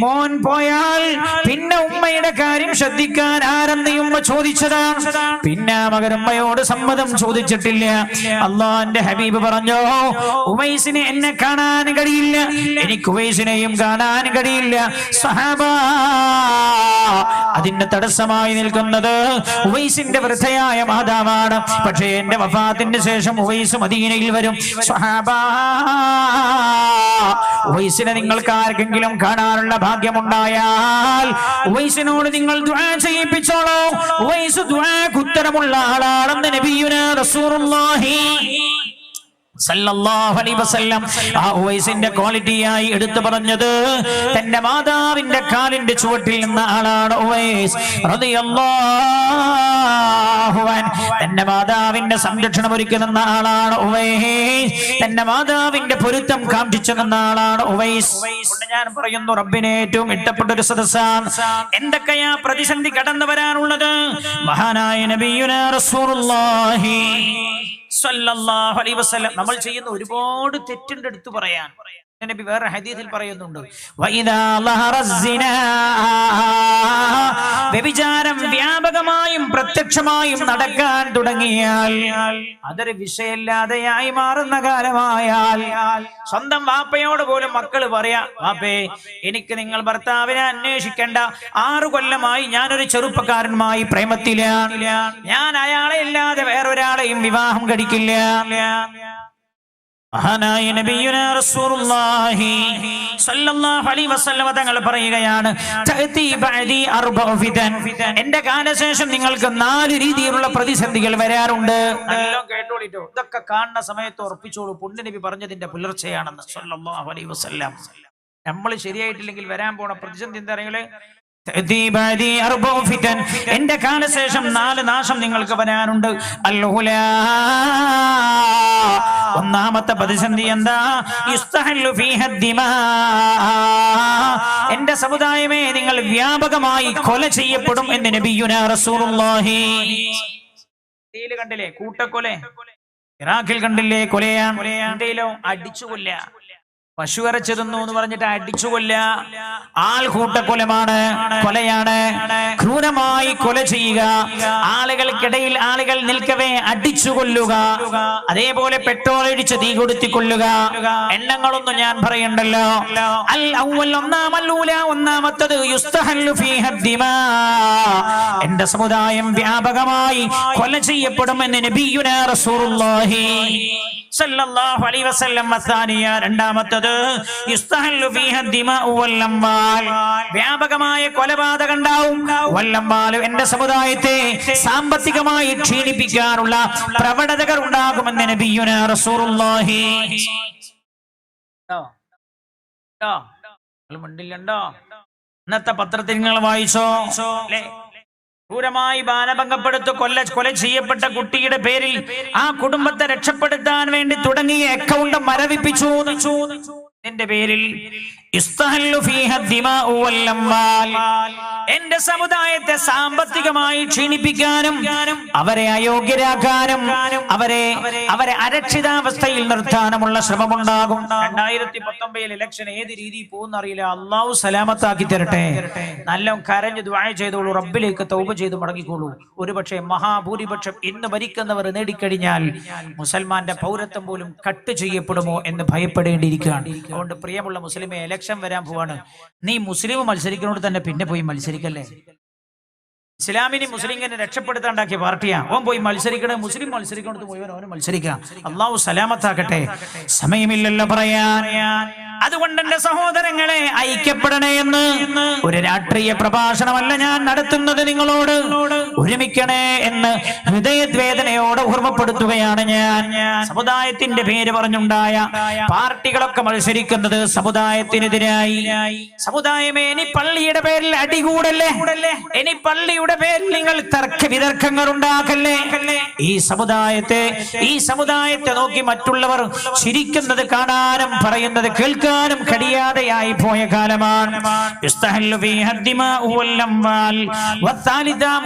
Speaker 1: മോൻ പോയാൽ പിന്നെ ഉമ്മയുടെ കാര്യം ശ്രദ്ധിക്കാൻ ആരെന്ന് ഉമ്മ ചോദിച്ചതാണ്. പിന്നെ മകൻ ഉമ്മയോട് സമ്മതം ചോദിച്ചിട്ടില്ല. അള്ളാഹുവിന്റെ ഹബീബ് പറഞ്ഞു, ഉവൈസിനെ എന്നെ കാണാൻ കഴിയില്ല, എനിക്ക് ഉവൈസിനെയും കാണാൻ കഴിയില്ല. സഹാബ, അതിന് തടസ്സമായി നിൽക്കുന്നത് ഉവൈസിന്റെ വൃദ്ധയായ മാതാവാണ്. പക്ഷേ എന്റെ വഫാത്തിന് ശേഷം ഉവൈസ് മദീനയിൽ വരും. സ്വഹാബാ, ഉവൈസിനെ നിങ്ങൾക്ക് ആർക്കെങ്കിലും കാണാനുള്ള ഭാഗ്യമുണ്ടായാൽ ഉവൈസിനോട് നിങ്ങൾ ദുആ ചെയ്യിപ്പിച്ചോളൂ. ഉവൈസ് ദുആക്ക് ഉത്തരമുള്ള ആളാണെന്ന് നബിയുനാ റസൂലുള്ളാഹി സല്ലല്ലാഹു അലൈഹി വസല്ലം ആ ഉവൈസിന്റെ ക്വാളിറ്റിയായി എടുത്തു പറഞ്ഞത് തന്റെ മാതാവിന്റെ കാലിന്റെ ചുവട്ടിൽ നിന്ന ആളാണ് ഉവൈസ് റളിയല്ലാഹു അൻഹു. തന്റെ മാതാവിന്റെ സംരക്ഷണം ഒരുക്കി നിന്ന ആളാണ് ഉവൈസ്. തന്റെ മാതാവിന്റെ പൊരുത്തം കാംക്ഷിച്ചു നിന്ന ആളാണ് ഉവൈസ്. ഞാൻ പറയുന്നു, റബ്ബിനെ ഏറ്റവും ഇഷ്ടപ്പെട്ട ഒരു സദസ്സാണ്. എന്തൊക്കെയാ പ്രതിസന്ധി കടന്നു വരാനുള്ളത്? മഹാനായ നബിയുനാ റസൂലുള്ളാഹി സ്വല്ലല്ലാഹു അലൈഹി വസല്ലം നമ്മൾ ചെയ്യുന്ന ഒരുപാട് തെറ്റുണ്ട് എടുത്തു പറയാൻ. നബി വേറെ ഹദീസിൽ പറയുന്നുണ്ട്, വ്യഭിചാരം വ്യാപകമായും പ്രത്യക്ഷമായും നടക്കാൻ തുടങ്ങിയാൽ, അതൊരു വിഷയമില്ലാതെയായി മാറുന്ന കാലമായാൽ, സ്വന്തം വാപ്പയോട് പോലും മക്കള് പറയാ, വാപ്പേ എനിക്ക് നിങ്ങൾ ഭർത്താവിനെ അന്വേഷിക്കേണ്ട, 6 കൊല്ലമായി ഞാനൊരു ചെറുപ്പക്കാരനുമായി പ്രേമത്തിലാണ്, ഞാൻ അയാളെ ഇല്ലാതെ വേറൊരാളെയും വിവാഹം കഴിക്കില്ല. മഹാനായ നബിയുനാ റസൂലുള്ളാഹി സ്വല്ലല്ലാഹു അലൈഹി വസല്ലം തങ്ങൾ പറയുകയാണ്, തഅതി ബഅദി അർബഉ ഫിതൻ, എന്റെ കാലശേഷം നിങ്ങൾക്ക് 4 രീതിയിലുള്ള പ്രതിസന്ധികൾ വരാറുണ്ട്. എല്ലാം കേട്ടോളിട്ടോ, ഇതൊക്കെ കാണുന്ന സമയത്ത് ഉറപ്പിച്ചോളൂ, പുണ്യനബി പറഞ്ഞതിന്റെ പുലർച്ചയാണെന്ന് സ്വല്ലല്ലാഹു അലൈഹി വസല്ലം. നമ്മൾ ശരിയായിട്ടില്ലെങ്കിൽ വരാൻ പോണ പ്രതിസന്ധി എന്താ അറിയുള്ളേ? എന്റെ കാലശേഷം 4 നാശം നിങ്ങൾക്ക് വരാനുണ്ട്. ഒന്നാമത്തെ പ്രതിസന്ധി എന്താ? യുസ്തഹല്ലു ഫീഹ ദിമാ, എന്റെ സമുദായമേ നിങ്ങൾ വ്യാപകമായി കൊല ചെയ്യപ്പെടും എന്ന് നബിയുനാ റസൂലുള്ളാഹി. കണ്ടില്ലേ കൂട്ടക്കൊല, ഇറാഖിൽ കണ്ടില്ലേ കൊലയാണ്. ഇന്ത്യയിലോ അടിച്ചു കൊല്ല, പശു ഇറച്ചി തിന്നു എന്ന് പറഞ്ഞിട്ട് അടിച്ചു കൊല്ല, ആൾക്കൂട്ടക്കൊലമാണ്, കൊലയാണ്. ക്രൂരമായി കൊല ചെയ്യുക, ആളുകൾക്കിടയിൽ ആളുകൾ നിൽക്കവേ അടിച്ചു കൊല്ലുക, അതേപോലെ പെട്രോൾ ഒഴിച്ച് തീ കൊടുത്തിക്കൊള്ളുക. എണ്ണങ്ങളൊന്നും ഞാൻ പറയണ്ടല്ലോ. അൽ അവ്വൽ ഒന്നാമത്തത് യുസ്തഹല്ലു ഫീഹ ദിമാ, എന്റെ സമുദായം വ്യാപകമായി കൊല ചെയ്യപ്പെടുമെന്ന് നബിയുനാ റസൂലുള്ളാഹി സല്ലല്ലാഹു അലൈഹി വസല്ലം. അസാനിയ, രണ്ടാമത്തത് യുസ്തഹല്ലു ഫീഹ ദിമാഉ വൽ അംവാൽ, വ്യാപകമായ കൊലപാതകം ഉണ്ടാവും. വല്ലംവാൽ, എന്റെ സമുദായത്തെ സാമ്പത്തികമായി ക്ഷീണിപ്പിക്കാനുള്ള പ്രവണതകൾ ഉണ്ടാകുമെന്ന് നബിയുനാ റസൂലുള്ളാഹി. ഇന്നത്തെ പത്രത്തിൽ നിങ്ങൾ വായിച്ചോ? ക്രൂരമായി മാനഭംഗപ്പെടുത്തു കൊല ചെയ്യപ്പെട്ട കുട്ടിയുടെ പേരിൽ ആ കുടുംബത്തെ രക്ഷപ്പെടുത്താൻ വേണ്ടി തുടങ്ങിയ അക്കൗണ്ട് മരവിപ്പിച്ചു. എന്റെ പേരിൽ എന്റെ സമുദായത്തെ സാമ്പത്തികമായി ക്ഷീണിപ്പിക്കാനും അവരെ അയോഗ്യരാക്കാനും അവരെ അരക്ഷിതാവസ്ഥയിൽ നിർത്താനുമുള്ള ശ്രമമുണ്ടാകും. 2019 ഇലക്ഷൻ ഏത് രീതിയിൽ പോകുന്നറിയില്ല. അള്ളാഹു സലാമത്താക്കി തരട്ടെ. നല്ല കരഞ്ഞ് ദുആ ചെയ്തോളൂ, റബ്ബിലേക്ക് തൗബ ചെയ്ത് മടങ്ങിക്കോളൂ. ഒരുപക്ഷെ മഹാഭൂരിപക്ഷം ഇന്ന് ഭരിക്കുന്നവർ നേടിക്കഴിഞ്ഞാൽ മുസൽമാന്റെ പൗരത്വം പോലും കട്ട് ചെയ്യപ്പെടുമോ എന്ന് ഭയപ്പെടേണ്ടിയിരിക്കുകയാണ്. അതുകൊണ്ട് പ്രിയമുള്ള മുസ്ലിമെ, ഇലക്ഷൻ വരാൻ പോവാണ്. നീ മുസ്ലിം മത്സരിക്കുന്നോട് തന്നെ പിന്നെ പോയി മത്സരിക്കല്ലേ. ഇസ്ലാമിനെ മുസ്ലിമിനെ രക്ഷപ്പെടുത്താണ്ടാക്കിയ പാർട്ടിയാ. ഓൻ പോയി മത്സരിക്കണേ, മുസ്ലിം മത്സരിക്കണത് മുഴുവൻ ഓന് മത്സരിക്കാം. അള്ളാഹു സലാമത്താക്കട്ടെ. സമയമില്ലല്ലോ പറയാൻ. അതുകൊണ്ട് എന്റെ സഹോദരങ്ങളെ, ഐക്യപ്പെടണേ എന്ന് ഒരു രാഷ്ട്രീയ പ്രഭാഷണമല്ല ഞാൻ നടത്തുന്നത്. നിങ്ങളോട് ഒരുമിക്കണേ എന്ന് ഹൃദയവേദനയോടെ ഓർമ്മപ്പെടുത്തുകയാണ് ഞാൻ. സമുദായത്തിന്റെ പേര് പറഞ്ഞുണ്ടായ പാർട്ടികളൊക്കെ മത്സരിക്കുന്നത് സമുദായത്തിനെതിരായി. സമുദായമേ, ഇനി പള്ളിയുടെ പേരിൽ അടികൂടല്ലേ, ഇനി പള്ളിയുടെ പേരിൽ നിങ്ങൾ തർക്ക വിതർക്കങ്ങൾ ഉണ്ടാക്കല്ലേ. ഈ സമുദായത്തെ നോക്കി മറ്റുള്ളവർ ചിരിക്കുന്നത് കാണാനും പറയുന്നത് കേൾക്കാനും കഴിയാതെയായി പോയ കാലമാണ്.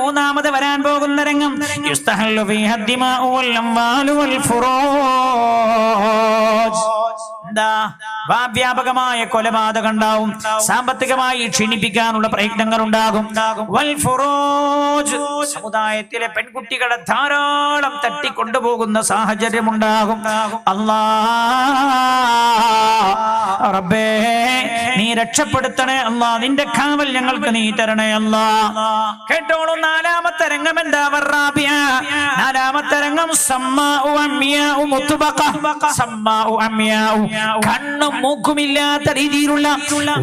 Speaker 1: മൂന്നാമത് വരാൻ പോകുന്ന രംഗം വ്യാപകമായ കൊലപാതകം ഉണ്ടാവും, സാമ്പത്തികമായി ക്ഷീണിപ്പിക്കാനുള്ള പ്രയത്നങ്ങൾ ഉണ്ടാകും. സമുദായത്തിലെ പെൺകുട്ടികളെ ധാരാളം തട്ടിക്കൊണ്ടുപോകുന്ന സാഹചര്യം ഉണ്ടാകും. റബ്ബേ, നീ രക്ഷപ്പെടുത്തണേ അല്ലാ, നിന്റെ കാവൽ ഞങ്ങൾക്ക് നീ തരണേ അല്ലാ. കേട്ടോളൂ, നാലാമത്തെ രംഗം എന്താ? നാലാമത്തെ രംഗം കണ്ണും മൂക്കുമില്ലാത്ത രീതിയിലുള്ള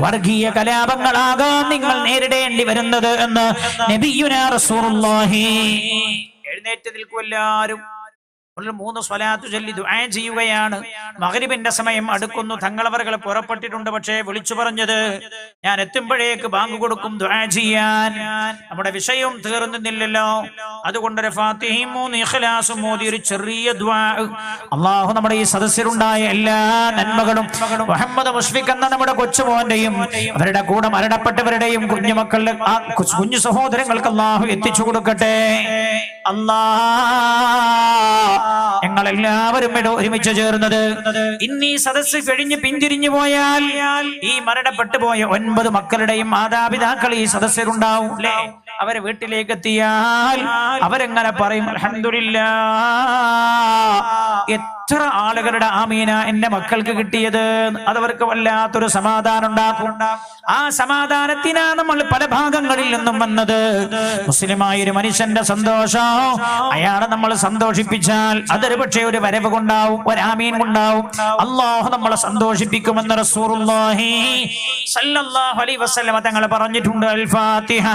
Speaker 1: വർഗീയ കലാപങ്ങളാകാം നിങ്ങൾ നേരിടേണ്ടി വരുന്നത് എന്ന് നബിയുനാ റസൂലുള്ളാഹി. എഴുന്നേറ്റ് നിൽക്കും എല്ലാവരും. 3 സ്വലാത്ത് ചൊല്ലി ദുആ ചെയ്യുകയാണ്. മഗ്രിബിന്റെ സമയം അടുക്കുന്നു. തങ്ങളവറുകൾ പുറപ്പെട്ടിട്ടുണ്ട്. പക്ഷേ വിളിച്ചു പറഞ്ഞത്, ഞാൻ എത്തുമ്പോഴേക്ക് ബാങ്ക് കൊടുക്കും ദുആ ചെയ്യാൻ. നമ്മുടെ വിഷയം തീർന്നില്ലല്ലോ. അതുകൊണ്ട് ഫാത്തിഹയും 3 ഇഖ്ലാസും ഓതി ഒരു ചെറിയ ദുആ. അല്ലാഹു നമ്മുടെ ഈ സദസ്സിലുണ്ടായ എല്ലാ നന്മകളും മുഹമ്മദ് മുഷ്ഫിഖ് എന്ന നമ്മുടെ കൊച്ചുമോന്റെയും അവരുടെ കൂടെ മരണപ്പെട്ടവരുടെയും കുഞ്ഞുമക്കളുടെ കുഞ്ഞു സഹോദരങ്ങൾക്ക് അല്ലാഹു എത്തിച്ചു കൊടുക്കട്ടെ. ഞങ്ങളെല്ലാവരും ഒരുമിച്ച് ചേർന്നത് ഇന്നീ സദസ്സ് കഴിഞ്ഞ് പിന്തിരിഞ്ഞു പോയാൽ ഈ മരണപ്പെട്ടു പോയ 9 മക്കളുടെയും മാതാപിതാക്കൾ ഈ സദസ്സിലുണ്ടാവും അല്ലേ? അവരെ വീട്ടിലേക്ക് എത്തിയാൽ അവരെങ്ങനെ പറയും, അൽഹംദുലില്ലാഹ്, എത്ര ആളുകളുടെ ആമീന എന്റെ മക്കൾക്ക് കിട്ടിയത്. അതവർക്ക് വല്ലാത്തൊരു സമാധാനം ഉണ്ടാക്കും. ആ സമാധാനത്തിനാ നമ്മൾ പല ഭാഗങ്ങളിൽ നിന്നും വന്നത്. മുസ്ലിമായ ഒരു മനുഷ്യന്റെ സന്തോഷം അയാളെ നമ്മൾ സന്തോഷിപ്പിച്ചാൽ അതൊരു പക്ഷേ ഒരു വരവ് കൊണ്ടാവും, ഒരു ആമീൻ കൊണ്ടാവും. അല്ലാഹു നമ്മളെ സന്തോഷിപ്പിക്കുമെന്ന് റസൂലുള്ളാഹി സ്വല്ലല്ലാഹു അലൈഹി വസല്ലം തങ്ങൾ പറഞ്ഞിട്ടുണ്ട്. അൽ ഫാത്തിഹ.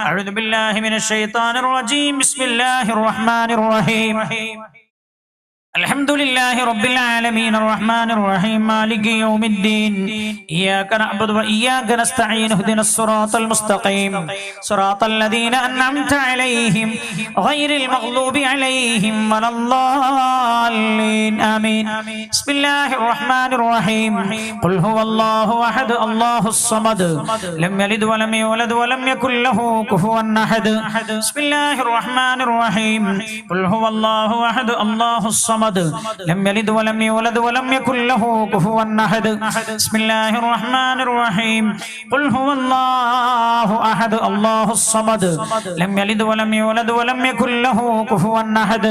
Speaker 1: അഊദു ബില്ലാഹി മിനശ് ശൈത്വാനിർ റജീം. ബിസ്മില്ലാഹിർ റഹ്മാനിർ റഹീം. الحمد لله رب العالمين الرحمن الرحيم مالك يوم الدين إياك نعبد وإياك نستعين اهدنا الصراط المستقيم صراط الذين أنعمت عليهم غير المغضوب عليهم ولا الضالين آمين بسم الله الرحمن الرحيم قل هو الله أحد الله الصمد لم يلد ولم يولد ولم يكن له كفوا أحد بسم الله الرحمن الرحيم قل هو الله أحد الله الصمد لم يلد ولم يولد ولم يكن له كفوا أحد بسم الله الرحمن الرحيم قل هو الله أحد الله الصمد لم يلد ولم يولد ولم يكن له كفوا أحد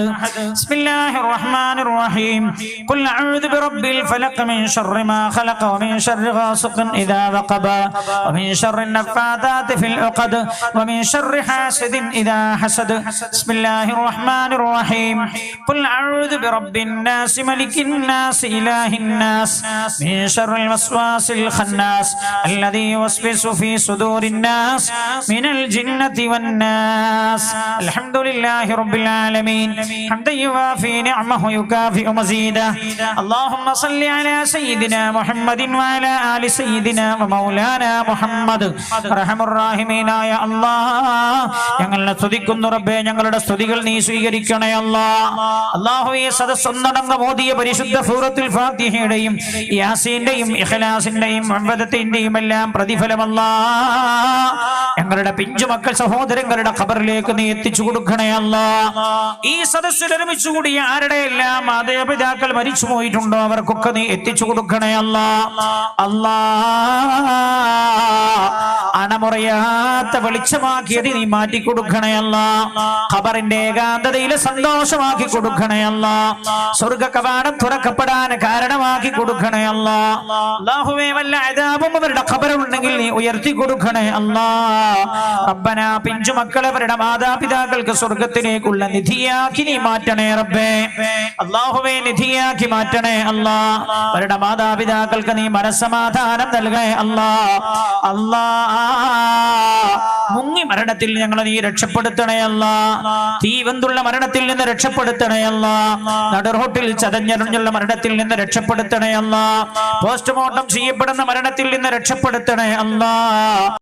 Speaker 1: بسم الله الرحمن الرحيم قل أعوذ برب الفلق من شر ما خلق ومن شر غاسق إذا وقب ومن شر النفاثات في العقد ومن شر حاسد إذا حسد بسم الله الرحمن الرحيم قل أعوذ برب الناس ملك الناس إله الناس من شر الوسواس الخناس الذي يوسوس في صدور الناس من الجنة والناس الحمد لله رب العالمين حمدا يوافي نعمه يكافئ مزيدا اللهم صل على سيدنا محمد وعلى آل سيدنا ومولانا محمد أرحم الراحمين يا الله ഞങ്ങളെ സ്തുതിക്കുന്നു റബ്ബേ ഞങ്ങളുടെ സ്തുതികൾ നീ സ്വീകരിക്കണേ അല്ലാഹുവേ സദസ്സൊന്നടങ്ക മോദിയ പരിശുദ്ധ സൂറത്തുൽ ഫാത്തിഹയുടെയും യാസീന്റെയും ഇഖ്ലാസിന്റെയും മുഅവ്വദത്തിന്റെയും എല്ലാം പ്രതിഫലം ഞങ്ങളുടെ പിഞ്ചുമക്കൾ സഹോദരങ്ങളുടെ ഖബറിലേക്ക് നീ എത്തിച്ചു കൊടുക്കണേ ഈ സദസ്സിൽ ഒരുമിച്ച് കൂടിയ ആരുടെ എല്ലാം മാതാപിതാക്കൾ മരിച്ചു പോയിട്ടുണ്ടോ അവർക്കൊക്കെ നീ എത്തിച്ചു കൊടുക്കണേ അണമുറയാത്ത വെളിച്ചമാക്കിയത് നീ മാറ്റി കൊടുക്കണേ ഖബറിന്റെ ഏകാന്തതയിൽ സന്തോഷമാക്കി കൊടുക്കണേ സ്വർഗ കവാടം തുറക്കപ്പെടാൻ കാരണമാക്കി കൊടുക്കണേ അല്ലാഹുവേ വല്ല അദാബും അവരുടെ ഖബറുണ്ടെങ്കിൽ നീ ഉയർത്തി കൊടുക്കണേ റബ്ബന പിഞ്ചു മക്കളെ അവരുടെ മാതാപിതാക്കൾക്ക് സ്വർഗത്തിലേക്കുള്ള നിധിയാക്കി നീ മാറ്റണേ റബ്ബേ അല്ലാഹുവേ നിധിയാക്കി മാറ്റണേ അവരുടെ മാതാപിതാക്കൾക്ക് നീ മനസ്സമാധാനം നൽകണേ മുങ്ങി മരണത്തിൽ ഞങ്ങളെ നീ രക്ഷപ്പെടുത്തണേ തീവന്തുള്ള മരണത്തിൽ നിന്ന് രക്ഷപ്പെടുത്തണേ നടുറോട്ടിൽ ചതഞ്ഞറിഞ്ഞുള്ള മരണത്തിൽ നിന്ന് രക്ഷപ്പെടുത്തണേ പോസ്റ്റ്മോർട്ടം ചെയ്യപ്പെടുന്ന മരണത്തിൽ നിന്ന് രക്ഷപ്പെടുത്തണേ